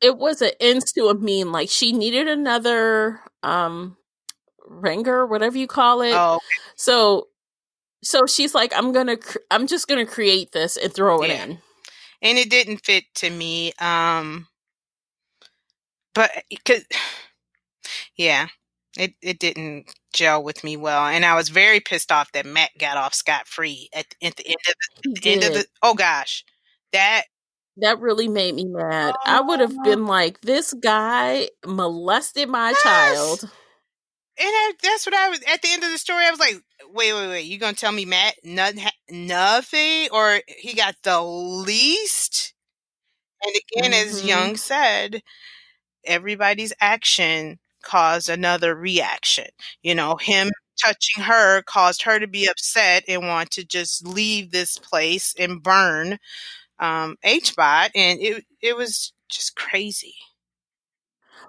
S1: It was an ends to a mean. Like she needed another ringer, whatever you call it.
S2: Oh,
S1: So she's like, I'm just gonna create this and throw it
S2: yeah.
S1: in.
S2: And it didn't fit to me. But cause, yeah, it didn't gel with me well, and I was very pissed off that Matt got off scot free at the end of
S1: He
S2: the end of the.
S1: did.
S2: Oh gosh, that.
S1: That really made me mad. I would have
S2: Oh,
S1: been like, this guy molested my
S2: yes.
S1: child.
S2: And that's what I was at the end of the story. I was like, wait. You gonna tell me Matt nothing, or he got the least? And again, as
S1: Mm-hmm.
S2: Young said, everybody's action caused another reaction. Him touching her caused her to be upset and want to just leave this place and burn HBOT, and it was just crazy.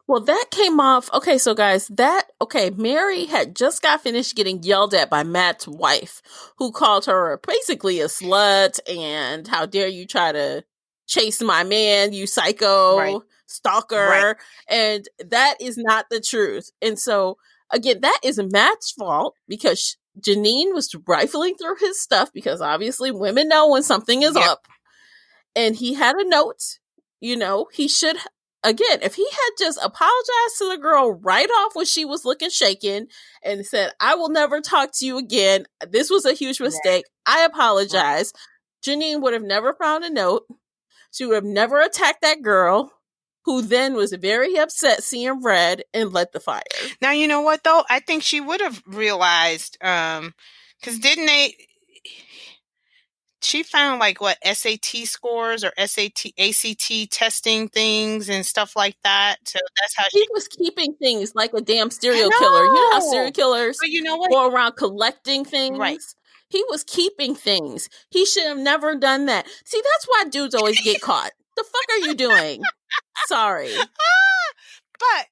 S1: Well, that came off. Okay, so guys, Mary had just got finished getting yelled at by Matt's wife, who called her basically a slut and how dare you try to chase my man, you
S2: Right,
S1: psycho
S2: right.
S1: stalker. And that is not the truth. And so, again, that is Matt's fault because Janine was rifling through his stuff because obviously women know when something is
S2: Yep.
S1: up, and he had a note. He should, again, if he had just apologized to the girl right off when she was looking shaken and said, I will never talk to you again. This was a huge
S2: Right,
S1: mistake. I
S2: right.
S1: apologize. Janine would have never found a note. She would have never attacked that girl, who then was very upset seeing red and lit the fire.
S2: Now, you know what though? I think she would have realized, because didn't they? She found like what SAT scores or SAT ACT testing things and stuff like that. So that's how
S1: He
S2: she.
S1: was keeping things like a damn
S2: I
S1: serial killer. You know how serial
S2: know,
S1: killers
S2: but you know what?
S1: go around collecting
S2: Right.
S1: things? He was keeping things. He should have never done that. See, that's why dudes always get caught. The fuck are you doing? Sorry.
S2: But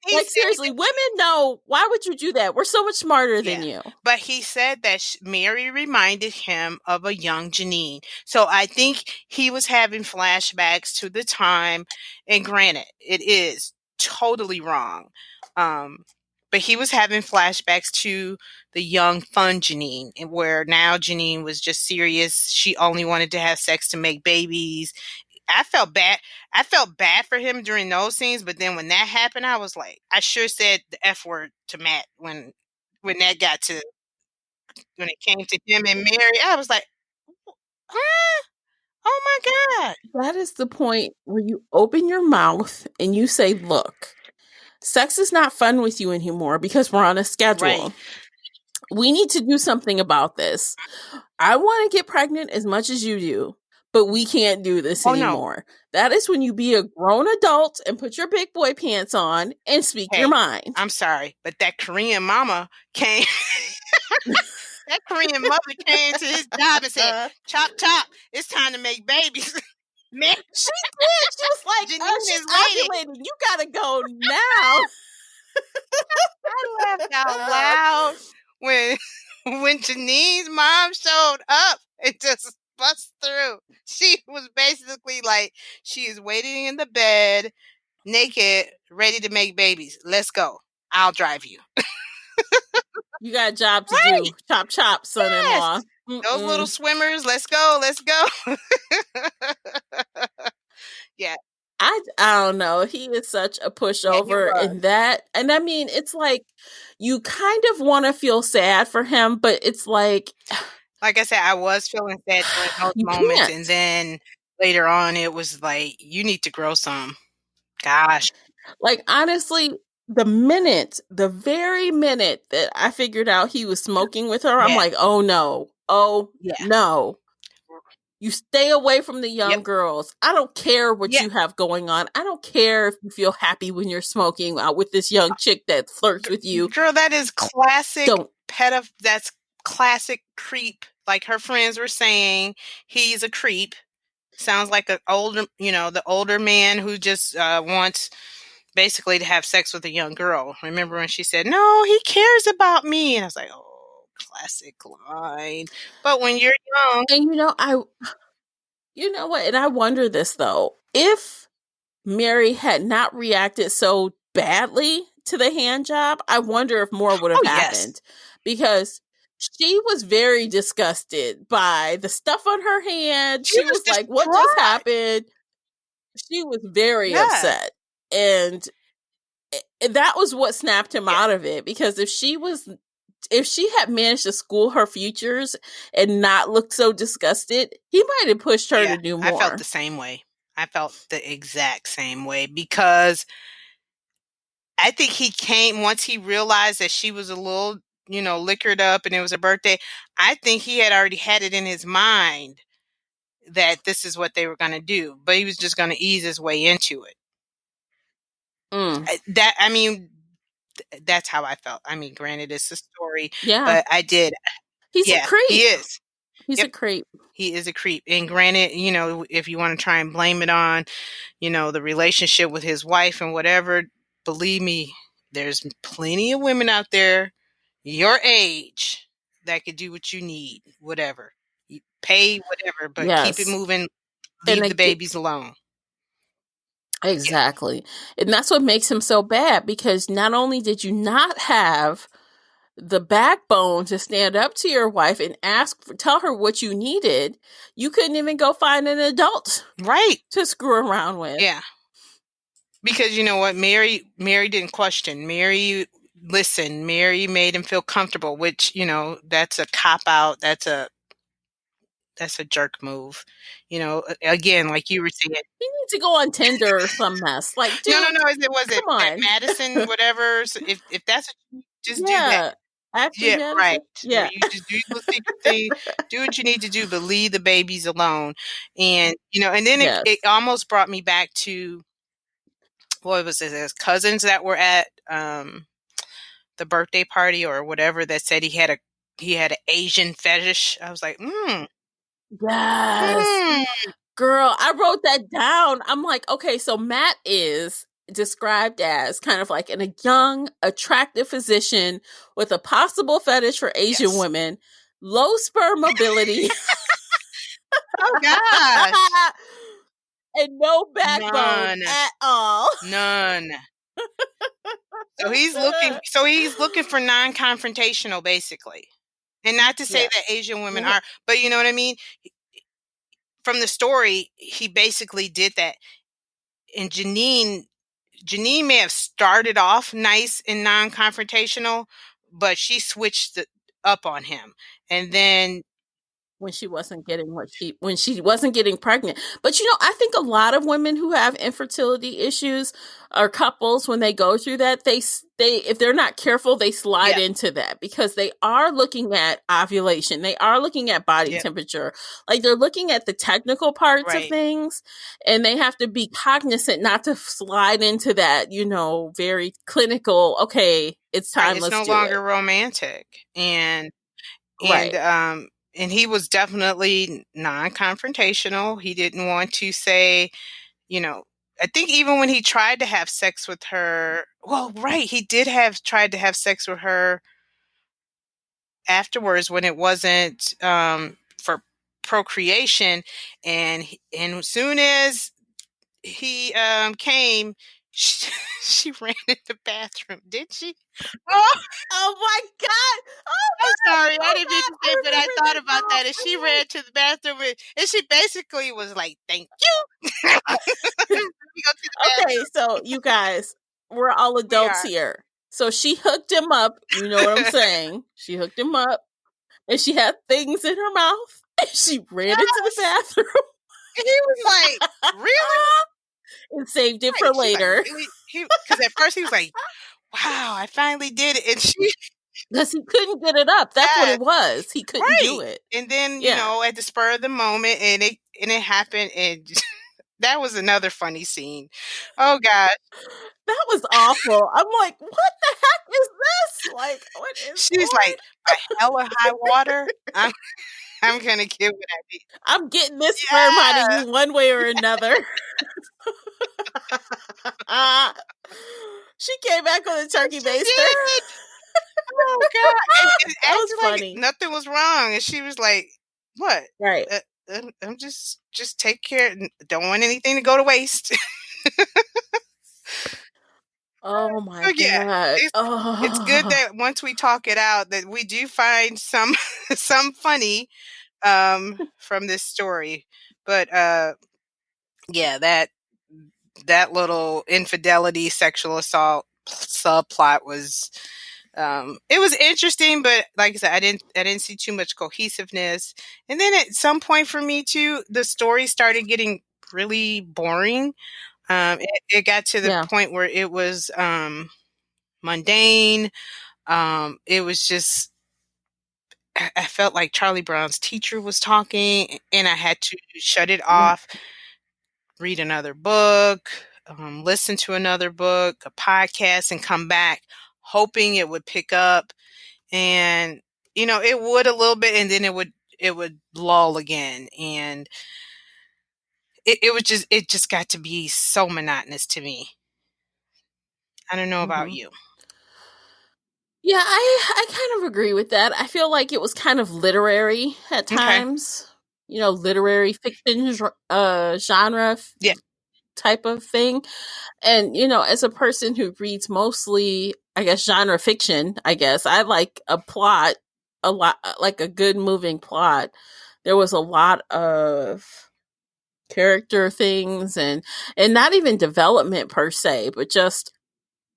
S2: he
S1: Like,
S2: said
S1: seriously, women know. Why would you do that? We're so much smarter than
S2: Yeah,
S1: you.
S2: but he said that Mary reminded him of a young Janine. So I think he was having flashbacks to the time. And granted, it is totally wrong. Um, but he was having flashbacks to the young, fun Janine, and where now Janine was just serious. She only wanted to have sex to make babies. I felt bad. I felt bad for him during those scenes, but then when that happened, I was like, I sure said the F word to Matt when that got to when it came to him and Mary. I was like, huh? Oh my God.
S1: That is the point where you open your mouth and you say, look, sex is not fun with you anymore because we're on a
S2: Right.
S1: schedule. We need to do something about this. I want to get pregnant as much as you do, but we can't do this
S2: Oh no.
S1: anymore. That is when you be a grown adult and put your big boy pants on and speak your
S2: Hey,
S1: mind.
S2: I'm sorry, but that Korean mama came. That Korean mother came to his job and said, "Chop, chop! It's time to make babies." Man,
S1: She did. She was like,
S2: Janine
S1: she's
S2: is waiting.
S1: ovulating. You gotta go now.
S2: I laughed out loud when when Janine's mom showed up and just bust through. She was basically like, she is waiting in the bed, naked, ready to make babies. Let's go. I'll drive you.
S1: You got a job to
S2: Right.
S1: do. Chop, chop, son in
S2: Yes.
S1: law.
S2: Those little swimmers, let's go. Let's go. Yeah.
S1: I don't know. He is such a
S2: Yeah, he
S1: pushover
S2: was.
S1: in that. And I mean, it's like you kind of want to feel sad for him, but it's like
S2: Like I said, I was feeling sad during those
S1: you
S2: moments,
S1: can't.
S2: and then later on, it was like, you need to grow some. Gosh.
S1: Like honestly, the very minute that I figured out he was smoking with her, I'm
S2: Yeah.
S1: like, "Oh no. Oh
S2: Yeah.
S1: no. You stay away from the
S2: Yep.
S1: young girls. I don't care what
S2: Yeah.
S1: you have going on. I don't care if you feel happy when you're smoking with this young chick that flirts with you.
S2: Girl, that is classic
S1: Don't."
S2: that's classic creep. Like her friends were saying, he's a creep. Sounds like an older, the older man who just wants basically to have sex with a young girl. Remember when she said, "No, he cares about me," and I was like, "Oh, classic line." But when you're young,
S1: And you know what? And I wonder this though. If Mary had not reacted so badly to the hand job, I wonder if more would have
S2: oh yes,
S1: happened, because she was very disgusted by the stuff on her hand.
S2: she
S1: She
S2: was
S1: was like, "What just
S2: distraught.
S1: happened?" She was very
S2: Yes,
S1: upset. And that was what snapped him
S2: yeah,
S1: out of it, because if she had managed to school her futures and not look so disgusted, he might have pushed her
S2: yeah.
S1: to do
S2: I felt
S1: more.
S2: the same way. I felt the exact same way because I think he came once he realized that she was a little, liquored up and it was her birthday. I think he had already had it in his mind that this is what they were going to do, but he was just going to ease his way into it.
S1: Mm.
S2: I mean, that's how I felt. I mean, granted, it's a story,
S1: Yeah.
S2: but I did.
S1: He's a
S2: Yeah, he
S1: creep.
S2: is.
S1: He's a
S2: Yep,
S1: creep.
S2: he is a creep. And granted, if you want to try and blame it on, the relationship with his wife and whatever, believe me, there's plenty of women out there your age that could do what you need, whatever. You pay whatever, but keep it
S1: Yes.
S2: moving.
S1: And
S2: Leave the babies alone. Yeah.
S1: exactly. And that's what makes him so bad, because not only did you not have the backbone to stand up to your wife and tell her what you needed, you couldn't even go find an adult
S2: Right.
S1: to screw around with.
S2: Yeah. Because you know what? Mary didn't question. Mary listened. Mary made him feel comfortable, which, that's a cop out. That's a jerk move. Again, like you were saying.
S1: You need to go on Tinder or some mess. Like,
S2: No,
S1: dude,
S2: no, no. Was it
S1: come on.
S2: Madison, whatever? So if that's what just do that.
S1: Yeah. Ashley
S2: Yeah, right.
S1: Madison?
S2: Where
S1: Yeah.
S2: you just do your secret thing, do what you need to do, but leave the babies alone. And and then it
S1: Yes.
S2: almost brought me back to what was it? His cousins that were at the birthday party or whatever that said he had an Asian fetish. I was like,
S1: Yes. Girl, I wrote that down. I'm like, okay, so Matt is described as kind of like a young, attractive physician with a possible fetish for Asian
S2: yes.
S1: women, low sperm mobility,
S2: Oh gosh,
S1: and no backbone
S2: none,
S1: at all.
S2: none. So he's looking for non-confrontational, basically. And not to say that
S1: Yes.
S2: Asian women
S1: Yep.
S2: are, but you know what I mean? From the story, he basically did that. And Janine may have started off nice and non-confrontational, but she switched it up on him. And then
S1: when she wasn't getting when she wasn't getting pregnant. But I think a lot of women who have infertility issues or couples, when they go through that, they if they're not careful, they slide
S2: Yeah.
S1: into that because they are looking at ovulation, they are looking at body
S2: Yeah.
S1: temperature, like they're looking at the technical parts of
S2: Right.
S1: things, and they have to be cognizant not to slide into that, very clinical. Okay, it's
S2: Right.
S1: time.
S2: It's
S1: Let's
S2: no
S1: do it.
S2: longer romantic. And
S1: Right.
S2: and he was definitely non-confrontational. He didn't want to say, you know, I think even when he tried to have sex with her, well, right, he did have tried to have sex with her afterwards when it wasn't for procreation, and as soon as he came, she, she ran in the bathroom, did she? Oh,
S1: Oh my god! Oh
S2: I'm
S1: god!
S2: sorry, I
S1: Oh
S2: didn't mean
S1: god!
S2: to
S1: I
S2: say, but I
S1: remember
S2: thought
S1: that
S2: about
S1: now.
S2: that, and she ran to the bathroom, and she basically was like, "Thank you." Let me go to the
S1: Okay,
S2: bathroom.
S1: so you guys, we're all
S2: We
S1: adults
S2: are.
S1: here. So she hooked him up. You know what I'm saying? She hooked him up, and she had things in her mouth. And she ran into the
S2: Yes.
S1: bathroom
S2: And he was like, "Really?"
S1: and saved it for
S2: Right. She's like,
S1: later
S2: "Really?" Because at first he was like, "Wow, I finally did it," and she,
S1: because he couldn't get it up. That's what
S2: yes,
S1: it was. He couldn't
S2: right.
S1: do it.
S2: And then,
S1: Yeah,
S2: at the spur of the moment, and it happened, and that was another funny scene. Oh gosh,
S1: that was awful. I'm like, what the heck is this? Like, what is
S2: she's
S1: on?
S2: like, "By hell or high water, I'm gonna get what I need."
S1: I'm getting this sperm out of
S2: Yeah,
S1: you one way or another. She came back with a turkey
S2: she
S1: baster.
S2: did. Oh god, and
S1: That was
S2: acted like
S1: funny.
S2: nothing was wrong, and she was like, "What?
S1: Right.
S2: I'm just take care. Don't want anything to go to waste."
S1: Oh my
S2: So yeah,
S1: god.
S2: it's good
S1: Oh.
S2: that once we talk it out, that we do find some some funny from this story. But yeah, that little infidelity, sexual assault subplot was, it was interesting, but like I said, I didn't see too much cohesiveness. And then at some point for me too, the story started getting really boring. It got to the
S1: Yeah.
S2: point where it was mundane. It was just, I felt like Charlie Brown's teacher was talking, and I had to shut it
S1: Yeah.
S2: off, read another book, listen to another book, a podcast, and come back hoping it would pick up. And it would a little bit, and then it would lull again, and it just got to be so monotonous to me. I don't know about
S1: Mhm.
S2: you.
S1: Yeah, I kind of agree with that. I feel like it was kind of literary at
S2: Okay.
S1: times. Literary fiction genre
S2: Yeah.
S1: type of thing. And as a person who reads mostly, I guess, genre fiction, I guess I like a plot, a lot, like a good moving plot. There was a lot of character things, and not even development per se, but just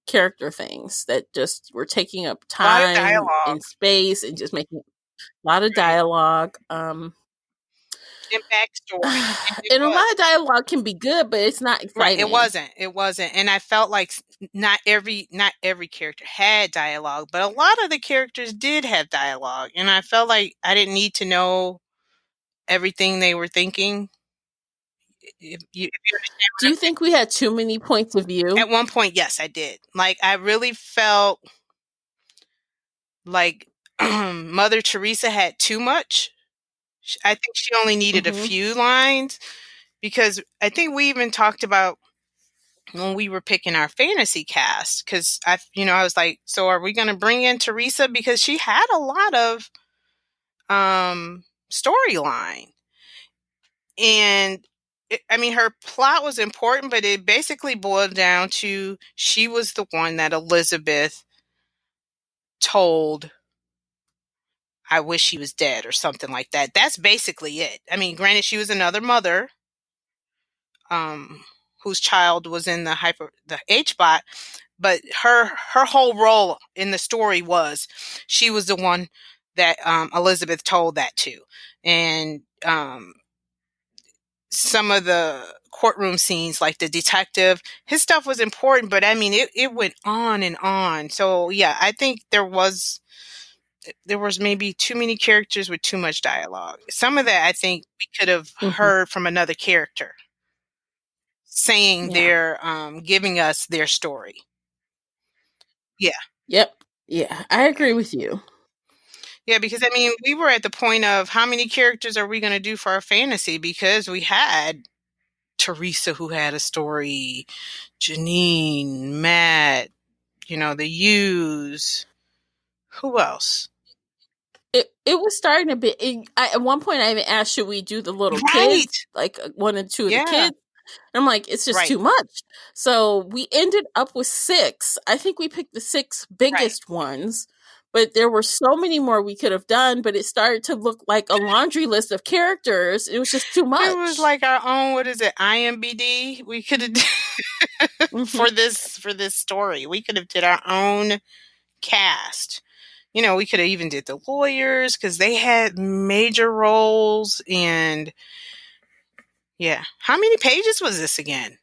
S1: character things that just were taking up
S2: A lot of
S1: time
S2: dialogue.
S1: and space and just making a lot of
S2: Right.
S1: dialogue.
S2: And backstory. And it
S1: And a
S2: was.
S1: lot of dialogue can be good, but it's not
S2: Right, it
S1: exciting.
S2: wasn't. It wasn't. And I felt like not every character had dialogue, but a lot of the characters did have dialogue, and I felt like I didn't need to know everything they were thinking. If you understand
S1: Do
S2: what I'm
S1: you think we had too many points of
S2: saying.
S1: view?
S2: At one point, yes, I did. Like, I really felt like Mother Teresa had too much. I think she only needed a
S1: Hmm.
S2: few lines, because I think we even talked about when we were picking our fantasy cast, because I was like, so are we going to bring in Teresa, because she had a lot of storyline, and I mean, her plot was important, but it basically boiled down to she was the one that Elizabeth told, "I wish she was dead," or something like that. That's basically it. I mean, granted, she was another mother, um, whose child was in the H bot, but her whole role in the story was she was the one that Elizabeth told that to. And some of the courtroom scenes, like the detective, his stuff was important, but I mean, it went on and on. So yeah, I think there was maybe too many characters with too much dialogue. Some of that I think we could have heard from another character saying their giving us their story. Yeah.
S1: Yep. Yeah, I agree with you.
S2: Yeah, because I mean, we were at the point of how many characters are we going to do for our fantasy? Because we had Teresa, who had a story, Janine, Matt, the Hughes. Who else?
S1: It was starting to be. At one point, I even asked, "Should we do the little
S2: Right.
S1: kids, like one and two of
S2: Yeah.
S1: the kids?" And I'm like, "It's just too much." So we ended up with 6. I think we picked the 6 biggest ones, but there were so many more we could have done. But it started to look like a laundry list of characters. It was just too much.
S2: It was like our own, what is it, IMBD? We could have for this story. We could have did our own cast. We could have even did the lawyers because they had major roles. And yeah, how many pages was this again?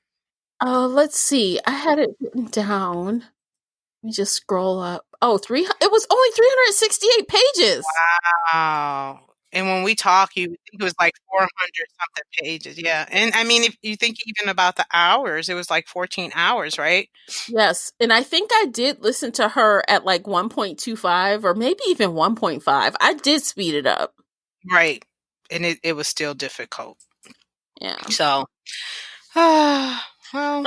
S1: Oh, let's see. I had it written down. Let me just scroll up. Oh, it was only 368 pages.
S2: Wow. And when we talk, you think it was like 400 something pages. Yeah. And I mean, if you think even about the hours, it was like 14 hours, right?
S1: Yes. And I think I did listen to her at like 1.25 or maybe even 1.5. I did speed it up.
S2: Right. And it was still difficult.
S1: Yeah.
S2: So, well.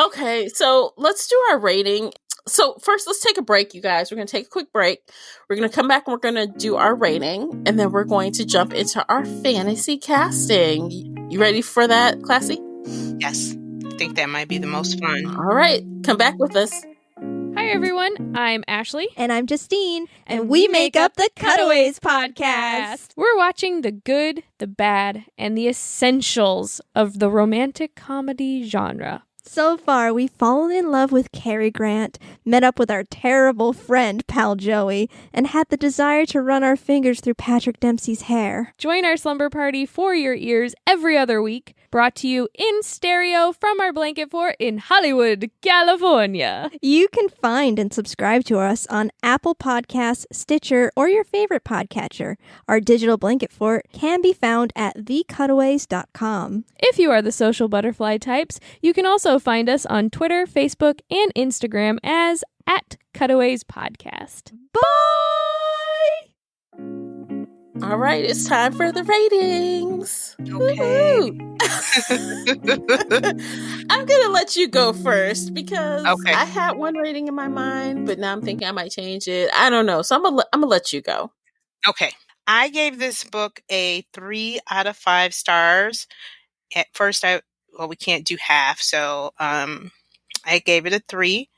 S1: Okay. So let's do our rating. So first, let's take a break, you guys. We're going to take a quick break. We're going to come back and we're going to do our rating. And then we're going to jump into our fantasy casting. You ready for that, Classy?
S2: Yes. I think that might be the most fun.
S1: All right. Come back with us.
S3: Hi, everyone. I'm Ashley.
S4: And I'm Justine. And we make up the Cutaways podcast.
S3: We're watching the good, the bad, and the essentials of the romantic comedy genre.
S4: So far, we've fallen in love with Cary Grant, met up with our terrible friend, pal Joey, and had the desire to run our fingers through Patrick Dempsey's hair.
S3: Join our slumber party for your ears every other week, brought to you in stereo from our blanket fort in Hollywood, California.
S4: You can find and subscribe to us on Apple Podcasts, Stitcher, or your favorite podcatcher. Our digital blanket fort can be found at thecutaways.com.
S3: If you are the social butterfly types, you can also find us on Twitter, Facebook, and Instagram as @Cutaways Podcast.
S1: Bye! All right, it's time for the ratings.
S2: Okay.
S1: I'm going to let you go first because I had one rating in my mind, but now I'm thinking I might change it. I don't know. So I'm going to let you go.
S2: Okay. I gave this book a 3 out of 5 stars. At first, we can't do half, so I gave it a 3.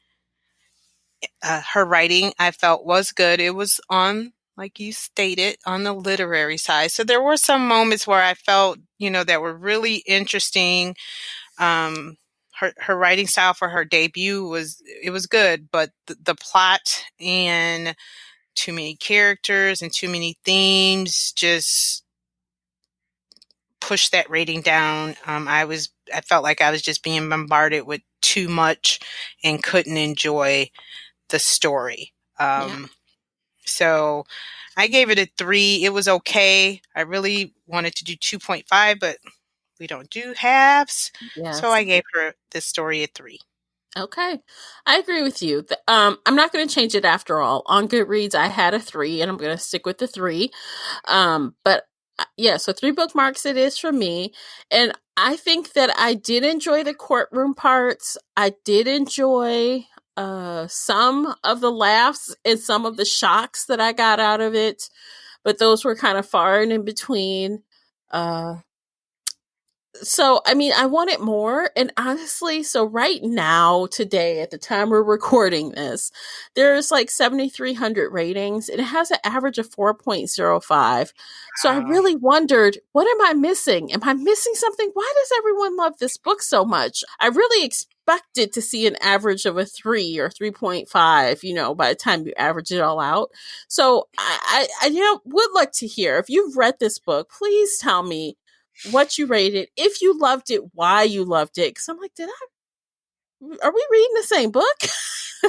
S2: Her writing, I felt, was good. It was on, like you stated, on the literary side. So there were some moments where I felt, that were really interesting. Her writing style for her debut was good, but the plot and too many characters and too many themes just pushed that rating down. I felt like I was just being bombarded with too much and couldn't enjoy the story. So I gave it a 3. It was okay. I really wanted to do 2.5, but we don't do halves. Yes. So I gave her this story a 3.
S1: Okay. I agree with you. I'm not going to change it after all. On Goodreads, I had a 3 and I'm going to stick with the 3. But yeah, so 3 bookmarks it is for me. And I think that I did enjoy the courtroom parts. I did enjoy some of the laughs and some of the shocks that I got out of it, but those were kind of far and in between. So, I mean, I wanted more. And honestly, so right now, today, at the time we're recording this, there's like 7,300 ratings and it has an average of 4.05. So I really wondered, what am I missing? Am I missing something? Why does everyone love this book so much? I really expected to see an average of a 3 or 3.5, by the time you average it all out. So I would like to hear, if you've read this book, please tell me what you rated, if you loved it, why you loved it. Because I'm like, are we reading the same book?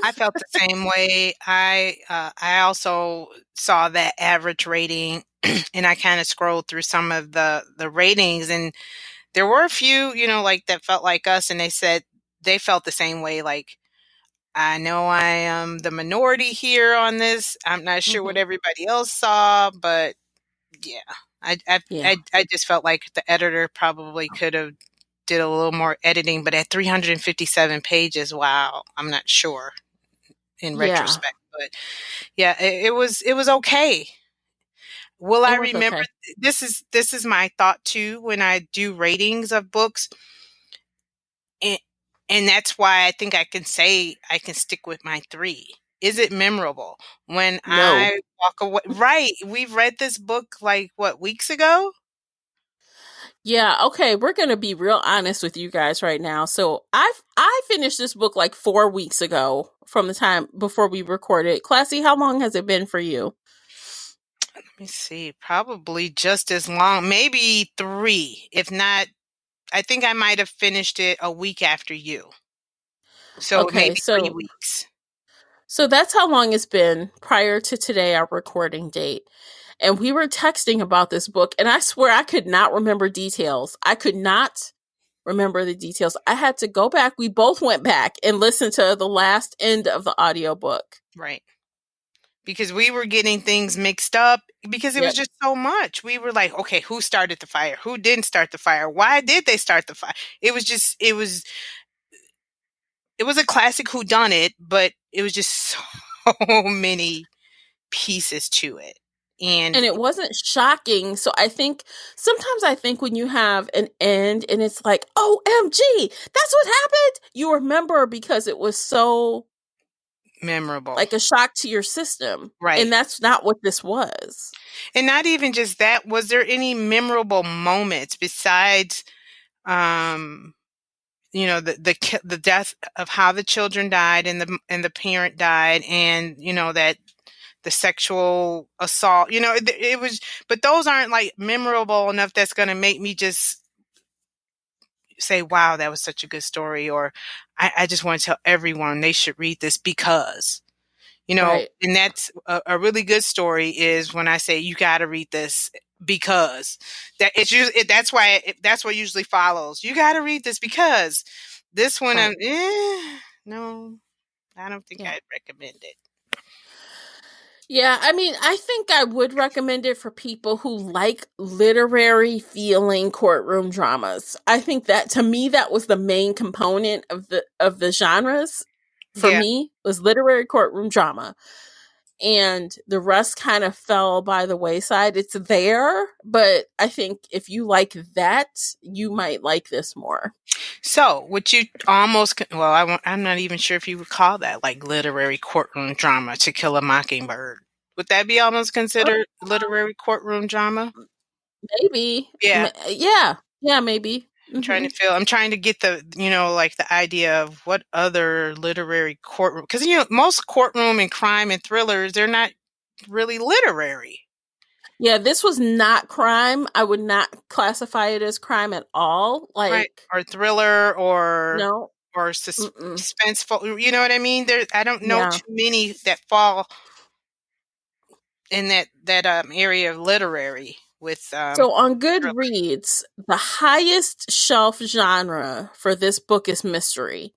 S2: I felt the same way. I also saw that average rating, and I kind of scrolled through some of the ratings, and there were a few, like that felt like us, and they said they felt the same way. Like, I know I am the minority here on this. I'm not sure what everybody else saw, but yeah, I just felt like the editor probably could have did a little more editing, but at 357 pages, wow, I'm not sure in
S1: Yeah,
S2: retrospect, but yeah, it was okay. Will I
S1: it was
S2: remember?
S1: okay.
S2: This is my thought too when I do ratings of books, and and that's why I think I can say I can stick with my 3. Is it memorable when
S1: No.
S2: I walk away? Right, we've read this book like what, weeks ago?
S1: Yeah, okay, we're gonna be real honest with you guys right now. So I finished this book like 4 weeks ago from the time before we recorded. Classy, how long has it been for you?
S2: Let me see, probably just as long, maybe 3, if not. I think I might have finished it a week after you, so
S1: Okay,
S2: maybe 3
S1: so
S2: weeks.
S1: that's how long it's been prior to today, our recording date. And we were texting about this book, and I swear I could not remember details. I could not remember the details. I had to go back. We both went back and listened to the last end of the audiobook.
S2: Right. Because we were getting things mixed up because it was
S1: Yep.
S2: just so much. We were like, okay, who started the fire? Who didn't start the fire? Why did they start the fire? It was a classic who done it, but it was just so many pieces to it. And
S1: And it wasn't shocking. So sometimes I think when you have an end and it's like, OMG, that's what happened. You remember because it was so
S2: memorable.
S1: like a shock to your system.
S2: Right.
S1: And that's not what this was.
S2: And not even just that, was there any memorable moments besides the death of how the children died and the parent died, and that the sexual assault, it was, but those aren't like memorable enough that's going to make me just say, wow, that was such a good story, or I just want to tell everyone they should read this because,
S1: Right.
S2: and that's a really good story is when I say you got to read this because that's what usually follows. You got to read this because this one,
S1: Right.
S2: no, I don't think
S1: Yeah.
S2: I'd recommend it.
S1: Yeah, I mean, I think I would recommend it for people who like literary feeling courtroom dramas. I think that to me that was the main component of the genres for
S2: Yeah.
S1: me was literary courtroom drama. And the rest kind of fell by the wayside. It's there, but I think if you like that, you might like this more.
S2: So, would you I'm not even sure if you would call that like literary courtroom drama, To Kill a Mockingbird. Would that be almost considered literary courtroom drama?
S1: Maybe.
S2: Yeah.
S1: Yeah. Yeah, maybe.
S2: Trying to feel, I'm trying to get like the idea of what other literary courtroom, because most courtroom and crime and thrillers, they're not really literary.
S1: Yeah, this was not crime. I would not classify it as crime at all.
S2: Right.
S1: Like,
S2: Or thriller
S1: no.
S2: or
S1: Mm-mm.
S2: suspenseful. You know what I mean? I don't know
S1: Yeah.
S2: too many that fall in that area of literary with
S1: So on
S2: thriller.
S1: Goodreads, the highest shelf genre for this book is mystery.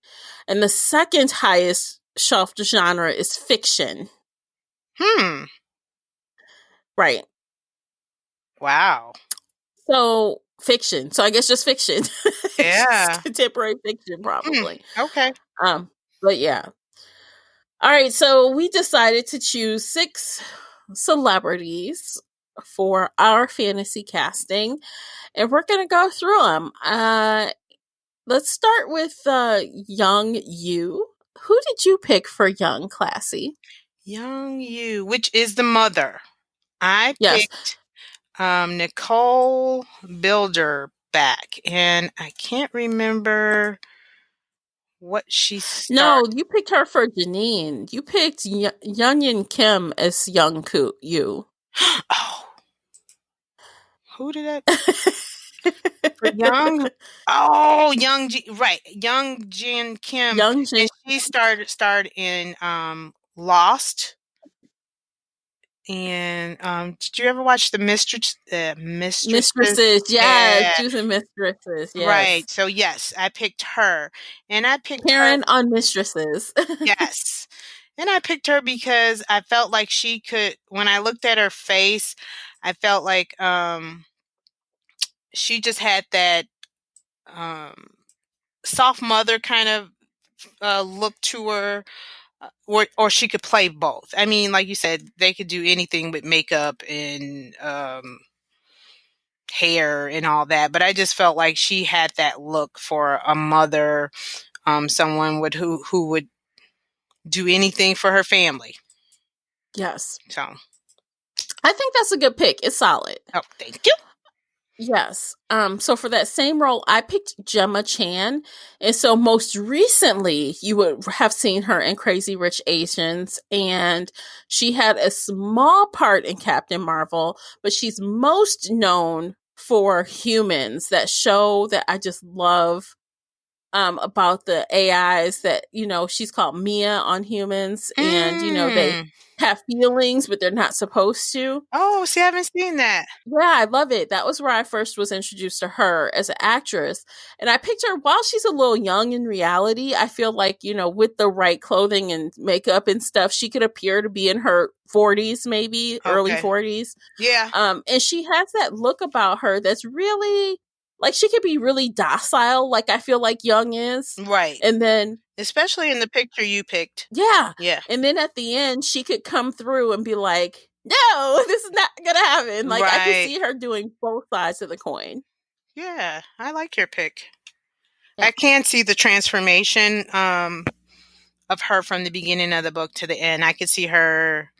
S1: And the second highest shelf genre is fiction. Right.
S2: Wow.
S1: So fiction. So I guess just fiction. It's just
S2: Yeah.
S1: contemporary fiction, probably.
S2: Okay.
S1: But yeah. All right, so we decided to choose 6 celebrities for our fantasy casting, and we're going to go through them. Let's start with young you. Who did you pick for young Classy?
S2: Young you, which is the mother. I
S1: Yes.
S2: picked Nicole Bilderback, and I can't remember what she started.
S1: No, you picked her for Janine. You picked Youngin Kim as Young Yu.
S2: Oh, who did that? For Young, oh, right, Young Jin Kim,
S1: Young Jin.
S2: and she starred in Lost. And did you ever watch the Mistresses?
S1: Mistresses, yes.
S2: Yeah.
S1: She was in Mistresses, yes.
S2: Right. So yes, I picked her. And I picked
S1: Karen
S2: her
S1: on Mistresses.
S2: Yes. And I picked her because I felt like she could, when I looked at her face, I felt like she just had that soft mother kind of look to her. Or she could play both. I mean, like you said, they could do anything with makeup and hair and all that. But I just felt like she had that look for a mother, someone who would do anything for her family.
S1: Yes.
S2: So
S1: I think that's a good pick. It's solid.
S2: Oh, thank you.
S1: Yes. So for that same role, I picked Gemma Chan. And so most recently, you would have seen her in Crazy Rich Asians. And she had a small part in Captain Marvel, but she's most known for Humans, that show that I just love. About the AIs that, she's called Mia on Humans, and, they have feelings, but they're not supposed to.
S2: Oh, see, I haven't seen that.
S1: Yeah, I love it. That was where I first was introduced to her as an actress. And I picked her while she's a little young in reality. I feel like, with the right clothing and makeup and stuff, she could appear to be in her 40s, maybe early 40s.
S2: Yeah.
S1: And she has that look about her that's really, like, she could be really docile, like I feel like Young is.
S2: Right.
S1: And then,
S2: especially in the picture you picked.
S1: Yeah.
S2: Yeah.
S1: And then at the end, she could come through and be like, no, this is not going to happen. Like, I can see her doing both sides of the coin.
S2: Yeah, I like your pick. Yeah. I can see the transformation of her from the beginning of the book to the end. I could see her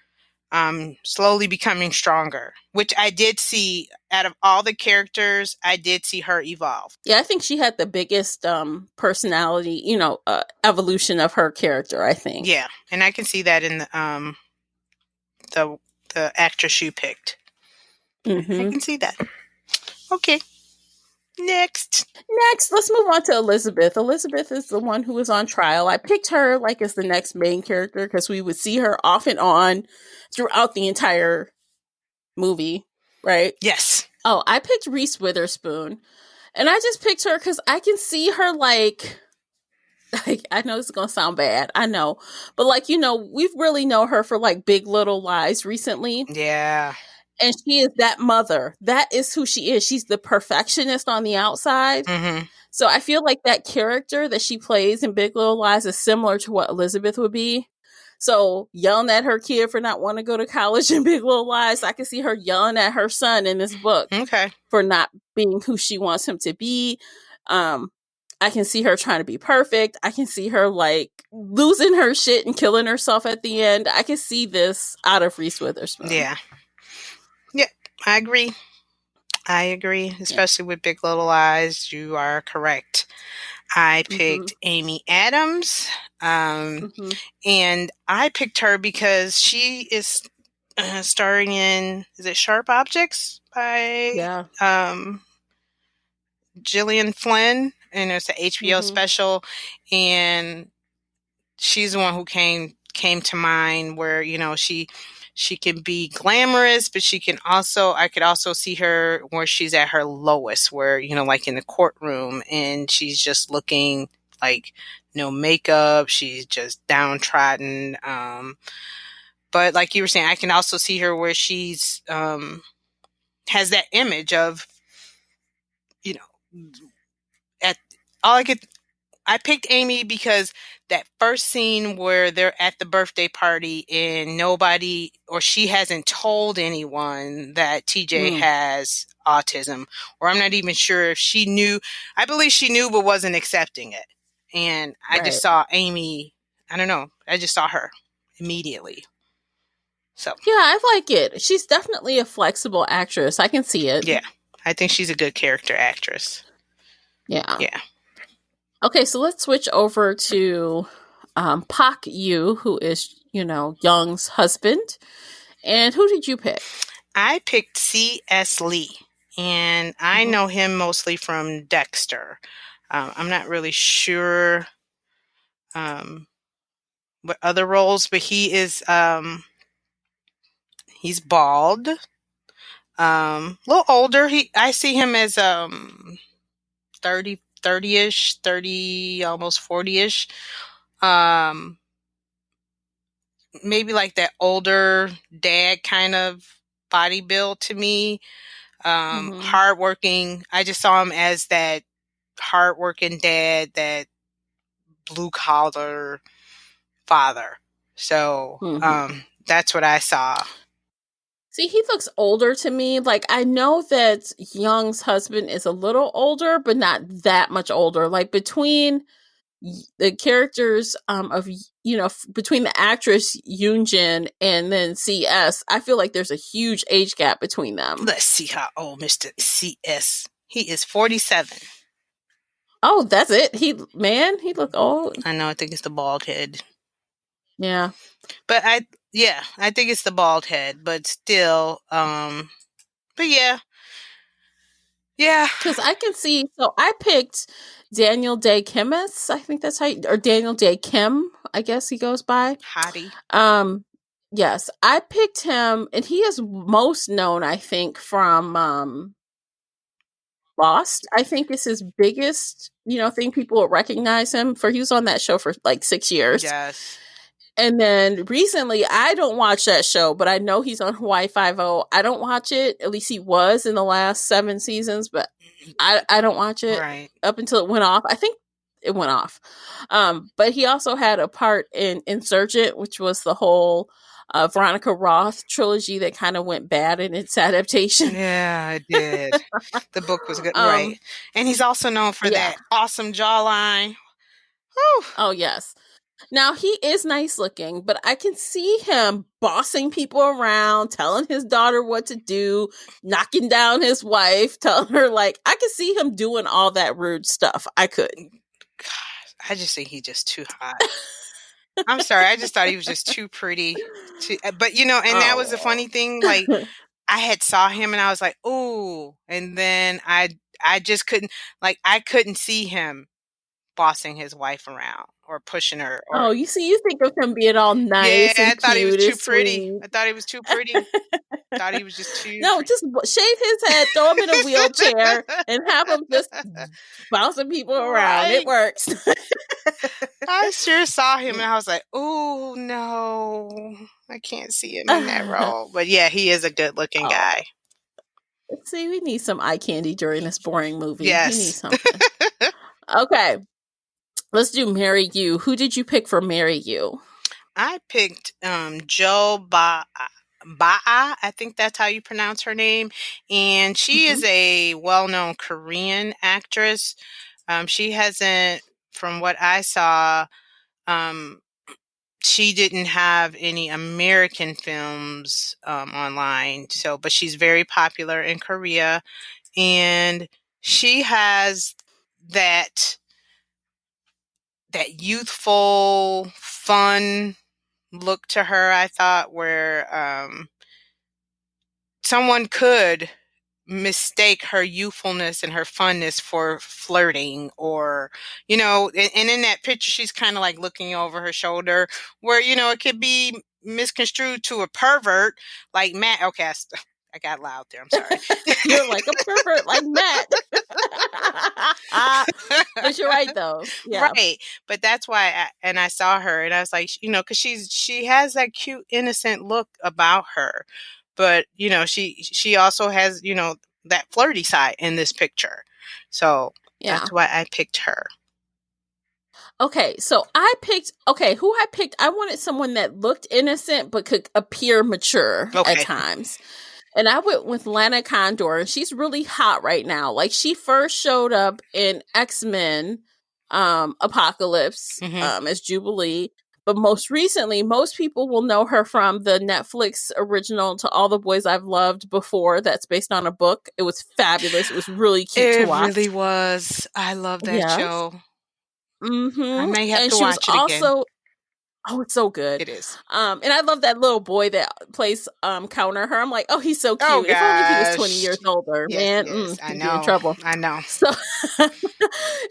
S2: slowly becoming stronger, which I did see. Out of all the characters, I did see her evolve.
S1: Yeah, I think she had the biggest personality, evolution of her character, I think.
S2: Yeah, and I can see that in the actress you picked. Mm-hmm. I can see that. Okay. Next,
S1: let's move on to Elizabeth. Elizabeth is the one who was on trial. I picked her as the next main character because we would see her off and on throughout the entire movie, right?
S2: Yes.
S1: Oh, I picked Reese Witherspoon, and I just picked her because I can see her like I know this is gonna sound bad, I know, but we've really known her for Big Little Lies recently.
S2: Yeah.
S1: And she is that mother. That is who she is. She's the perfectionist on the outside.
S2: Mm-hmm.
S1: So I feel like that character that she plays in Big Little Lies is similar to what Elizabeth would be. So yelling at her kid for not wanting to go to college in Big Little Lies, I can see her yelling at her son in this book for not being who she wants him to be. I can see her trying to be perfect. I can see her losing her shit and killing herself at the end. I can see this out of Reese Witherspoon.
S2: Yeah. Yeah, I agree. Especially with Big Little Lies. You are correct. I picked Amy Adams. And I picked her because she is starring in, is it Sharp Objects by Gillian Flynn, and it's an HBO special, and she's the one who came to mind where she can be glamorous, but I could also see her where she's at her lowest, where like in the courtroom, and she's just looking like no makeup, she's just downtrodden. But like you were saying, I can also see her where she's has that image of I picked Amy because that first scene where they're at the birthday party and nobody, or she hasn't told anyone that TJ has autism, or I'm not even sure if she knew. I believe she knew but wasn't accepting it. And I just saw Amy, I don't know, I just saw her immediately. So
S1: yeah, I like it. She's definitely a flexible actress. I can see it.
S2: Yeah, I think she's a good character actress.
S1: Yeah.
S2: Yeah.
S1: Okay, so let's switch over to Pak Yu, who is, Young's husband. And who did you pick?
S2: I picked C.S. Lee, and I know him mostly from Dexter. I'm not really sure what other roles, but he is he's bald, a little older. I see him as 30-ish, 30, almost 40-ish. Maybe like that older dad kind of body build to me. Hardworking. I just saw him as that hardworking dad, that blue collar father. So that's what I saw.
S1: See, he looks older to me. Like, I know that Young's husband is a little older, but not that much older. Like, between the characters between the actress Yoon-jin and then CS, I feel like there's a huge age gap between them.
S2: Let's see how old Mr. CS. He is 47.
S1: Oh, that's it. He look old.
S2: I know. I think it's the bald head.
S1: Yeah,
S2: but I think it's the bald head. But still, but yeah.
S1: Because I can see. So I picked Daniel Day Kimis. I think that's how, or Daniel Day Kim, I guess he goes by.
S2: Hottie.
S1: Yes, I picked him, and he is most known, I think, from Lost. I think is his biggest, thing people will recognize him for. He was on that show for like 6 years.
S2: Yes.
S1: And then recently, I don't watch that show, but I know he's on Hawaii Five-0. I don't watch it. At least he was in the last 7 seasons, but I don't watch it up until it went off. I think it went off. But he also had a part in Insurgent, which was the whole Veronica Roth trilogy that kind of went bad in its adaptation.
S2: Yeah, it did. The book was good, right? And he's also known for that awesome jawline. Whew.
S1: Oh, yes. Now, he is nice looking, but I can see him bossing people around, telling his daughter what to do, knocking down his wife, telling her, like, I could see him doing all that rude stuff. I could.
S2: God, I just think he's just too hot. I'm sorry. I just thought he was just too pretty. But, and that was the funny thing. Like, I had saw him and I was like, ooh. And then I just couldn't, like, I couldn't see him bossing his wife around or pushing her.
S1: Oh, you think of him being all nice and
S2: I thought he was too pretty.
S1: Sweet.
S2: I thought he was too pretty. Thought he was just too.
S1: No, just shave his head, throw him in a wheelchair, and have him just bouncing people around. Right. It works.
S2: I sure saw him and I was like, oh no, I can't see him in that role. But yeah, he is a good looking guy.
S1: See, we need some eye candy during this boring movie.
S2: Yes.
S1: We need something. Okay. Let's do Marry You. Who did you pick for Marry You?
S2: I picked Jo Ba'a. I think that's how you pronounce her name. And she is a well-known Korean actress. She hasn't, from what I saw, she didn't have any American films online. But she's very popular in Korea. And she has that youthful, fun look to her, I thought, where someone could mistake her youthfulness and her funness for flirting, or, and in that picture, she's kind of like looking over her shoulder where, it could be misconstrued to a pervert like Matt. Okay, I got loud there. I'm sorry.
S1: You're like a pervert like Matt. But you're right, though. Yeah.
S2: Right. But that's why I saw her and I was like, because she has that cute, innocent look about her. But, she also has, that flirty side in this picture. So that's why I picked her.
S1: Okay, so who I picked, I wanted someone that looked innocent but could appear mature at times. And I went with Lana Condor, and she's really hot right now. Like, she first showed up in X-Men Apocalypse as Jubilee. But most recently, most people will know her from the Netflix original To All the Boys I've Loved Before. That's based on a book. It was fabulous. It was really cute to watch.
S2: It really was. I love that show. I may have
S3: And
S2: to
S3: she was
S2: watch it again.
S3: also, oh, it's so good.
S2: It is.
S3: And I love that little boy that plays Counter her. I'm like, oh, he's so cute.
S2: Oh,
S3: If only he was 20
S2: gosh.
S3: years older,
S2: Yes,
S3: man.
S2: yes. I
S3: He'd be in
S2: know.
S3: trouble.
S2: I know.
S3: So,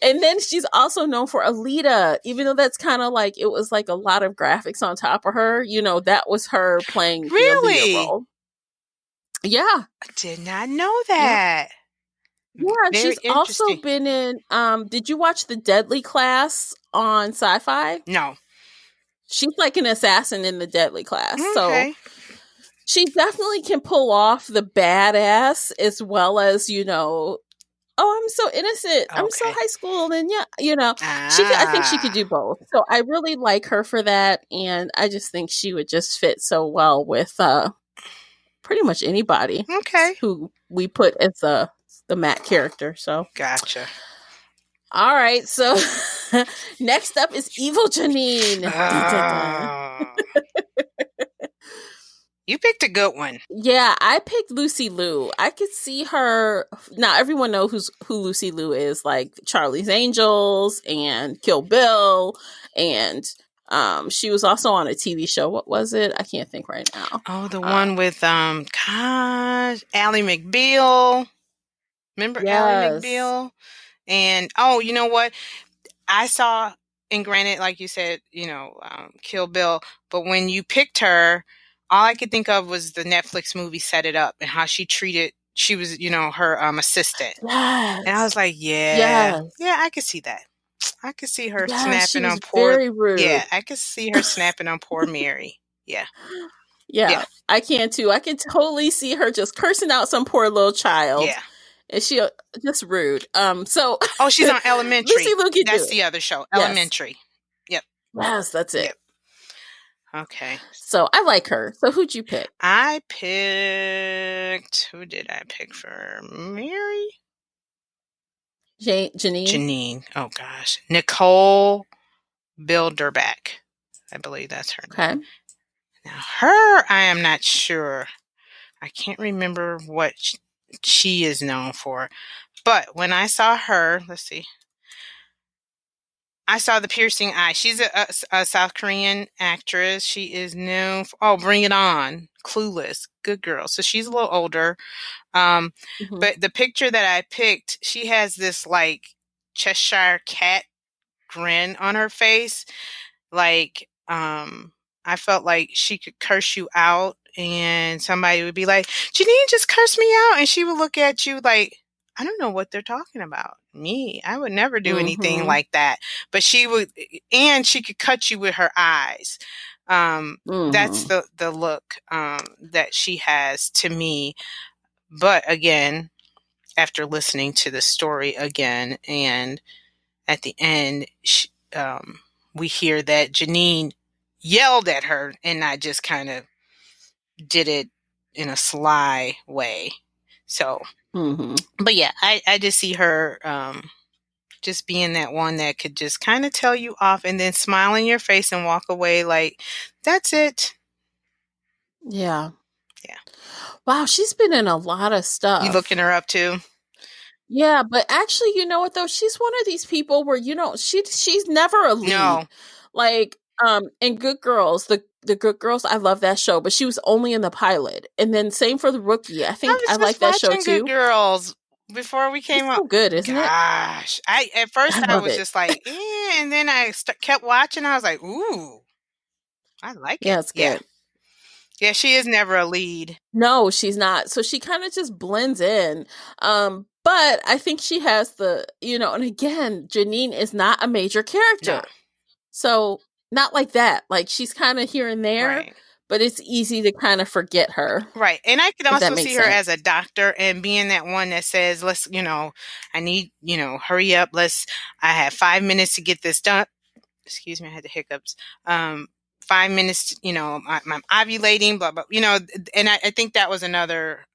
S3: and then she's also known for Alita, even though that's kind of like, it was like a lot of graphics on top of her. You know, that was her playing the Alita
S2: Really?
S3: role. Yeah.
S2: I did not know that.
S3: Yeah, and
S2: Very
S3: she's also
S2: interesting.
S3: been in, did you watch The Deadly Class on Sci-Fi?
S2: No.
S3: She's like an assassin in The Deadly Class. So
S2: Okay.
S3: she definitely can pull off the badass as well as, you know, oh, I'm so innocent. I'm so
S2: Okay.
S3: high school. And yeah, you know, I think she could do both. So I really like her for that. And I just think she would just fit so well with pretty much anybody
S2: Okay.
S3: who we put as the Matt character. So
S2: Gotcha.
S3: all right. So next up is Evil Janine.
S2: You picked a good one.
S3: Yeah, I picked Lucy Liu. I could see her. Now, everyone knows who Lucy Liu is, like Charlie's Angels and Kill Bill. And she was also on a TV show. What was it? I can't think right now.
S2: Oh, the one with, Ally McBeal. Remember Ally
S3: Yes.
S2: McBeal? And, oh, you know what? I saw, and granted, like you said, you know, Kill Bill, but when you picked her, all I could think of was the Netflix movie Set It Up and how she was, you know, her assistant.
S3: Yes.
S2: And I was like, yeah,
S3: Yes.
S2: I could see that. I could see her
S3: Yes, she
S2: snapping
S3: was
S2: on poor,
S3: very rude.
S2: yeah, I could see her snapping on poor Mary. Yeah.
S3: Yeah, I can too. I can totally see her just cursing out some poor little child.
S2: Yeah.
S3: And she just rude. So
S2: Oh, she's on Elementary.
S3: Lucy Liu can
S2: That's
S3: do
S2: the
S3: it.
S2: other show.
S3: Yes.
S2: Elementary. Yep.
S3: Yes, that's it.
S2: Yep. Okay.
S3: So I like her. So who'd you pick?
S2: I picked, who did I pick for Mary?
S3: Janine.
S2: Janine. Oh gosh. Nicole Bilderback. I believe that's her name.
S3: Okay.
S2: Now her, I am not sure. I can't remember what she is known for. But when I saw her, let's see. I saw The Piercing Eye. She's a South Korean actress. She is known for, Bring It On, Clueless, Good Girl. So she's a little older. But the picture that I picked, she has this like Cheshire cat grin on her face. Like, I felt like she could curse you out and somebody would be like, Janine just cursed me out. And she would look at you like, I don't know what they're talking about. Me, I would never do anything like that. But she would, and she could cut you with her eyes. That's the look that she has to me. But again, after listening to the story again, and at the end, we hear that Janine yelled at her and not just kind of did it in a sly way. So, but yeah, I just see her just being that one that could just kind of tell you off and then smile in your face and walk away like, that's it.
S3: Yeah.
S2: Yeah.
S3: Wow, she's been in a lot of stuff.
S2: You looking her up too?
S3: Yeah, but actually, you know what though? She's one of these people where, you know, she's never a lead.
S2: No.
S3: Like, in Good Girls, the Good Girls, I love that show, but she was only in the pilot. And then same for The Rookie. I think I like that show too.
S2: Good Girls before we came up.
S3: So good, isn't it?
S2: Gosh, at first I was just like, and then I kept watching. I was like, ooh, I like it.
S3: Yeah, it's good.
S2: Yeah, she is never a lead.
S3: No, she's not. So she kind of just blends in. But I think she has the, you know, and again, Janine is not a major character.
S2: No.
S3: So not like that. Like she's kind of here and there,
S2: Right.
S3: but it's easy to kind of forget her.
S2: Right. And I could also see her
S3: sense.
S2: as a doctor and being that one that says, let's, you know, I need, you know, hurry up. I have 5 minutes to get this done. Excuse me, I had the hiccups. 5 minutes, you know, I'm ovulating, blah, blah, you know, and I think that was another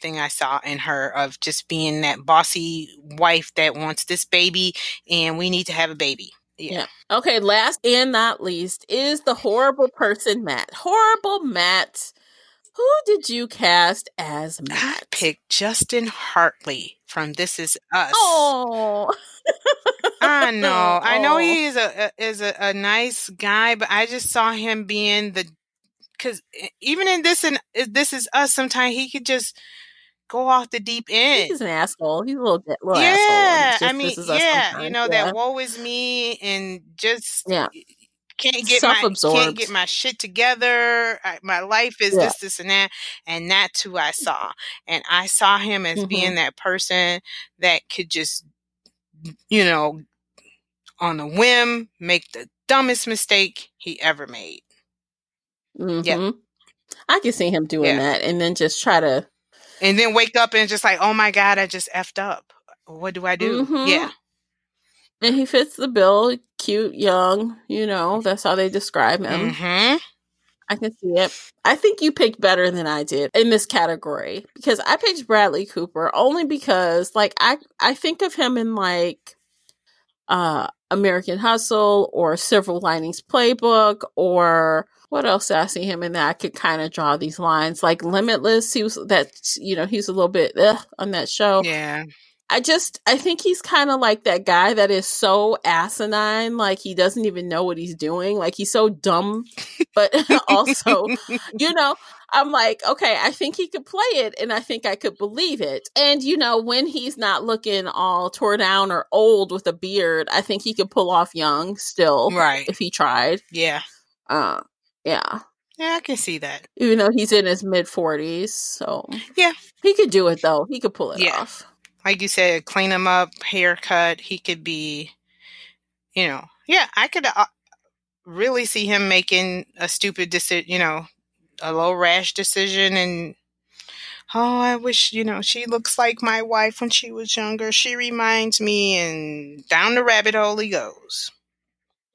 S2: thing I saw in her of just being that bossy wife that wants this baby and we need to have a baby. Yeah.
S3: Okay, last and not least is the horrible person, Matt. Horrible Matt. Who did you cast as
S2: I
S3: Matt?
S2: picked Justin Hartley from This Is Us.
S3: Oh,
S2: I know. I know
S3: Oh.
S2: he is a nice guy, but I just saw him being because even in This Is Us, sometimes he could just go off the deep end.
S3: He's an asshole. He's a little asshole.
S2: Yeah, I
S3: Just
S2: mean,
S3: This Is Us
S2: yeah,
S3: sometimes.
S2: that
S3: Yeah.
S2: woe is me, and just
S3: Yeah.
S2: can't get
S3: Self-absorbed.
S2: my shit together. My life is
S3: Yeah.
S2: this, and that's who I saw. And I saw him as being that person that could just, on a whim, make the dumbest mistake he ever made.
S3: Mm-hmm. I can see him doing
S2: Yeah.
S3: that, and then just try to,
S2: and then wake up and just like, oh my God, I just effed up. What do I do?
S3: Mhm.
S2: Yeah.
S3: and he fits the bill. Cute, young. That's how they describe him.
S2: Mm-hmm.
S3: I can see it. I think you picked better than I did in this category, because I picked Bradley Cooper only because, like, I think of him in like American Hustle or Silver Linings Playbook, or what else did I see him in that I could kind of draw these lines, like Limitless. He's a little bit on that show.
S2: Yeah.
S3: I think he's kind of like that guy that is so asinine, like he doesn't even know what he's doing. Like he's so dumb, but also, I'm like, okay, I think he could play it, and I think I could believe it. And, when he's not looking all tore down or old with a beard, I think he could pull off young still,
S2: Right.
S3: if he tried.
S2: Yeah.
S3: Yeah.
S2: Yeah, I can see that.
S3: Even though he's in his mid-40s, so
S2: yeah,
S3: he could do it though. He could pull it off.
S2: Like you said, clean him up, haircut. He could be, I could really see him making a stupid decision, a low rash decision. And, I wish, she looks like my wife when she was younger. She reminds me, and down the rabbit hole he goes.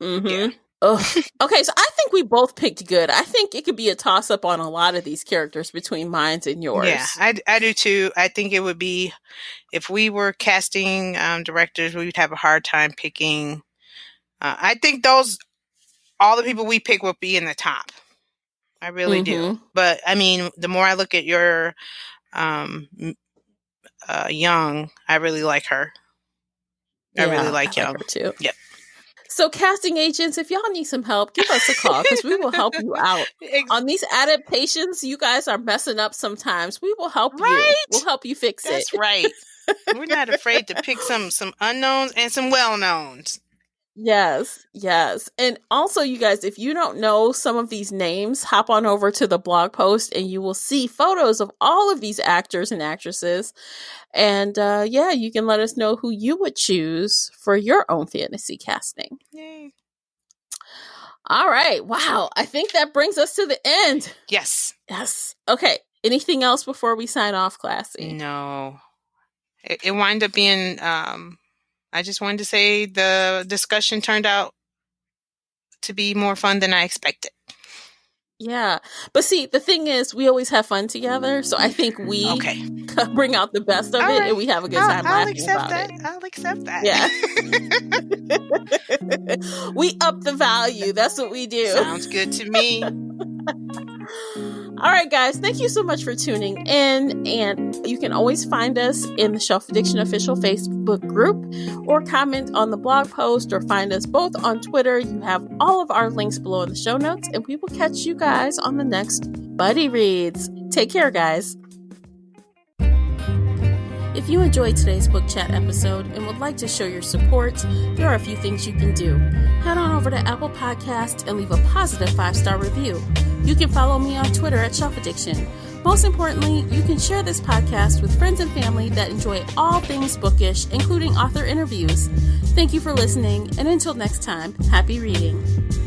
S3: Mm-hmm.
S2: Yeah.
S3: Okay, so I think we both picked good. I think it could be a toss-up on a lot of these characters between mine and yours.
S2: Yeah, I do too. I think it would be, if we were casting directors, we would have a hard time picking. I think all the people we pick would be in the top. I really do. But I mean, the more I look at your Young, I really like her. I really like Young.
S3: her too.
S2: Yep.
S3: So casting agents, if y'all need some help, give us a call, because we will help you out. On these adaptations, you guys are messing up sometimes. We will help you. We'll help you fix it.
S2: That's right. We're not afraid to pick some unknowns and some well-knowns.
S3: Yes. And also, you guys, if you don't know some of these names, hop on over to the blog post and you will see photos of all of these actors and actresses. And you can let us know who you would choose for your own fantasy casting.
S2: Yay.
S3: All right. Wow. I think that brings us to the end.
S2: Yes.
S3: Okay. Anything else before we sign off, Classy?
S2: No. It wound up being, I just wanted to say the discussion turned out to be more fun than I expected.
S3: Yeah. But see, the thing is, we always have fun together. So I think we bring out the best of it, and we have a good time laughing about it.
S2: I'll accept that.
S3: Yeah. We up the value. That's what we do.
S2: Sounds good to me.
S3: All right, guys. Thank you so much for tuning in. And you can always find us in the Shelf Addiction official Facebook group, or comment on the blog post, or find us both on Twitter. You have all of our links below in the show notes, and we will catch you guys on the next Buddy Reads. Take care, guys.
S1: If you enjoyed today's book chat episode and would like to show your support, there are a few things you can do. Head on over to Apple Podcasts and leave a positive 5-star review. You can follow me on Twitter at Shelf Addiction. Most importantly, you can share this podcast with friends and family that enjoy all things bookish, including author interviews. Thank you for listening, and until next time, happy reading.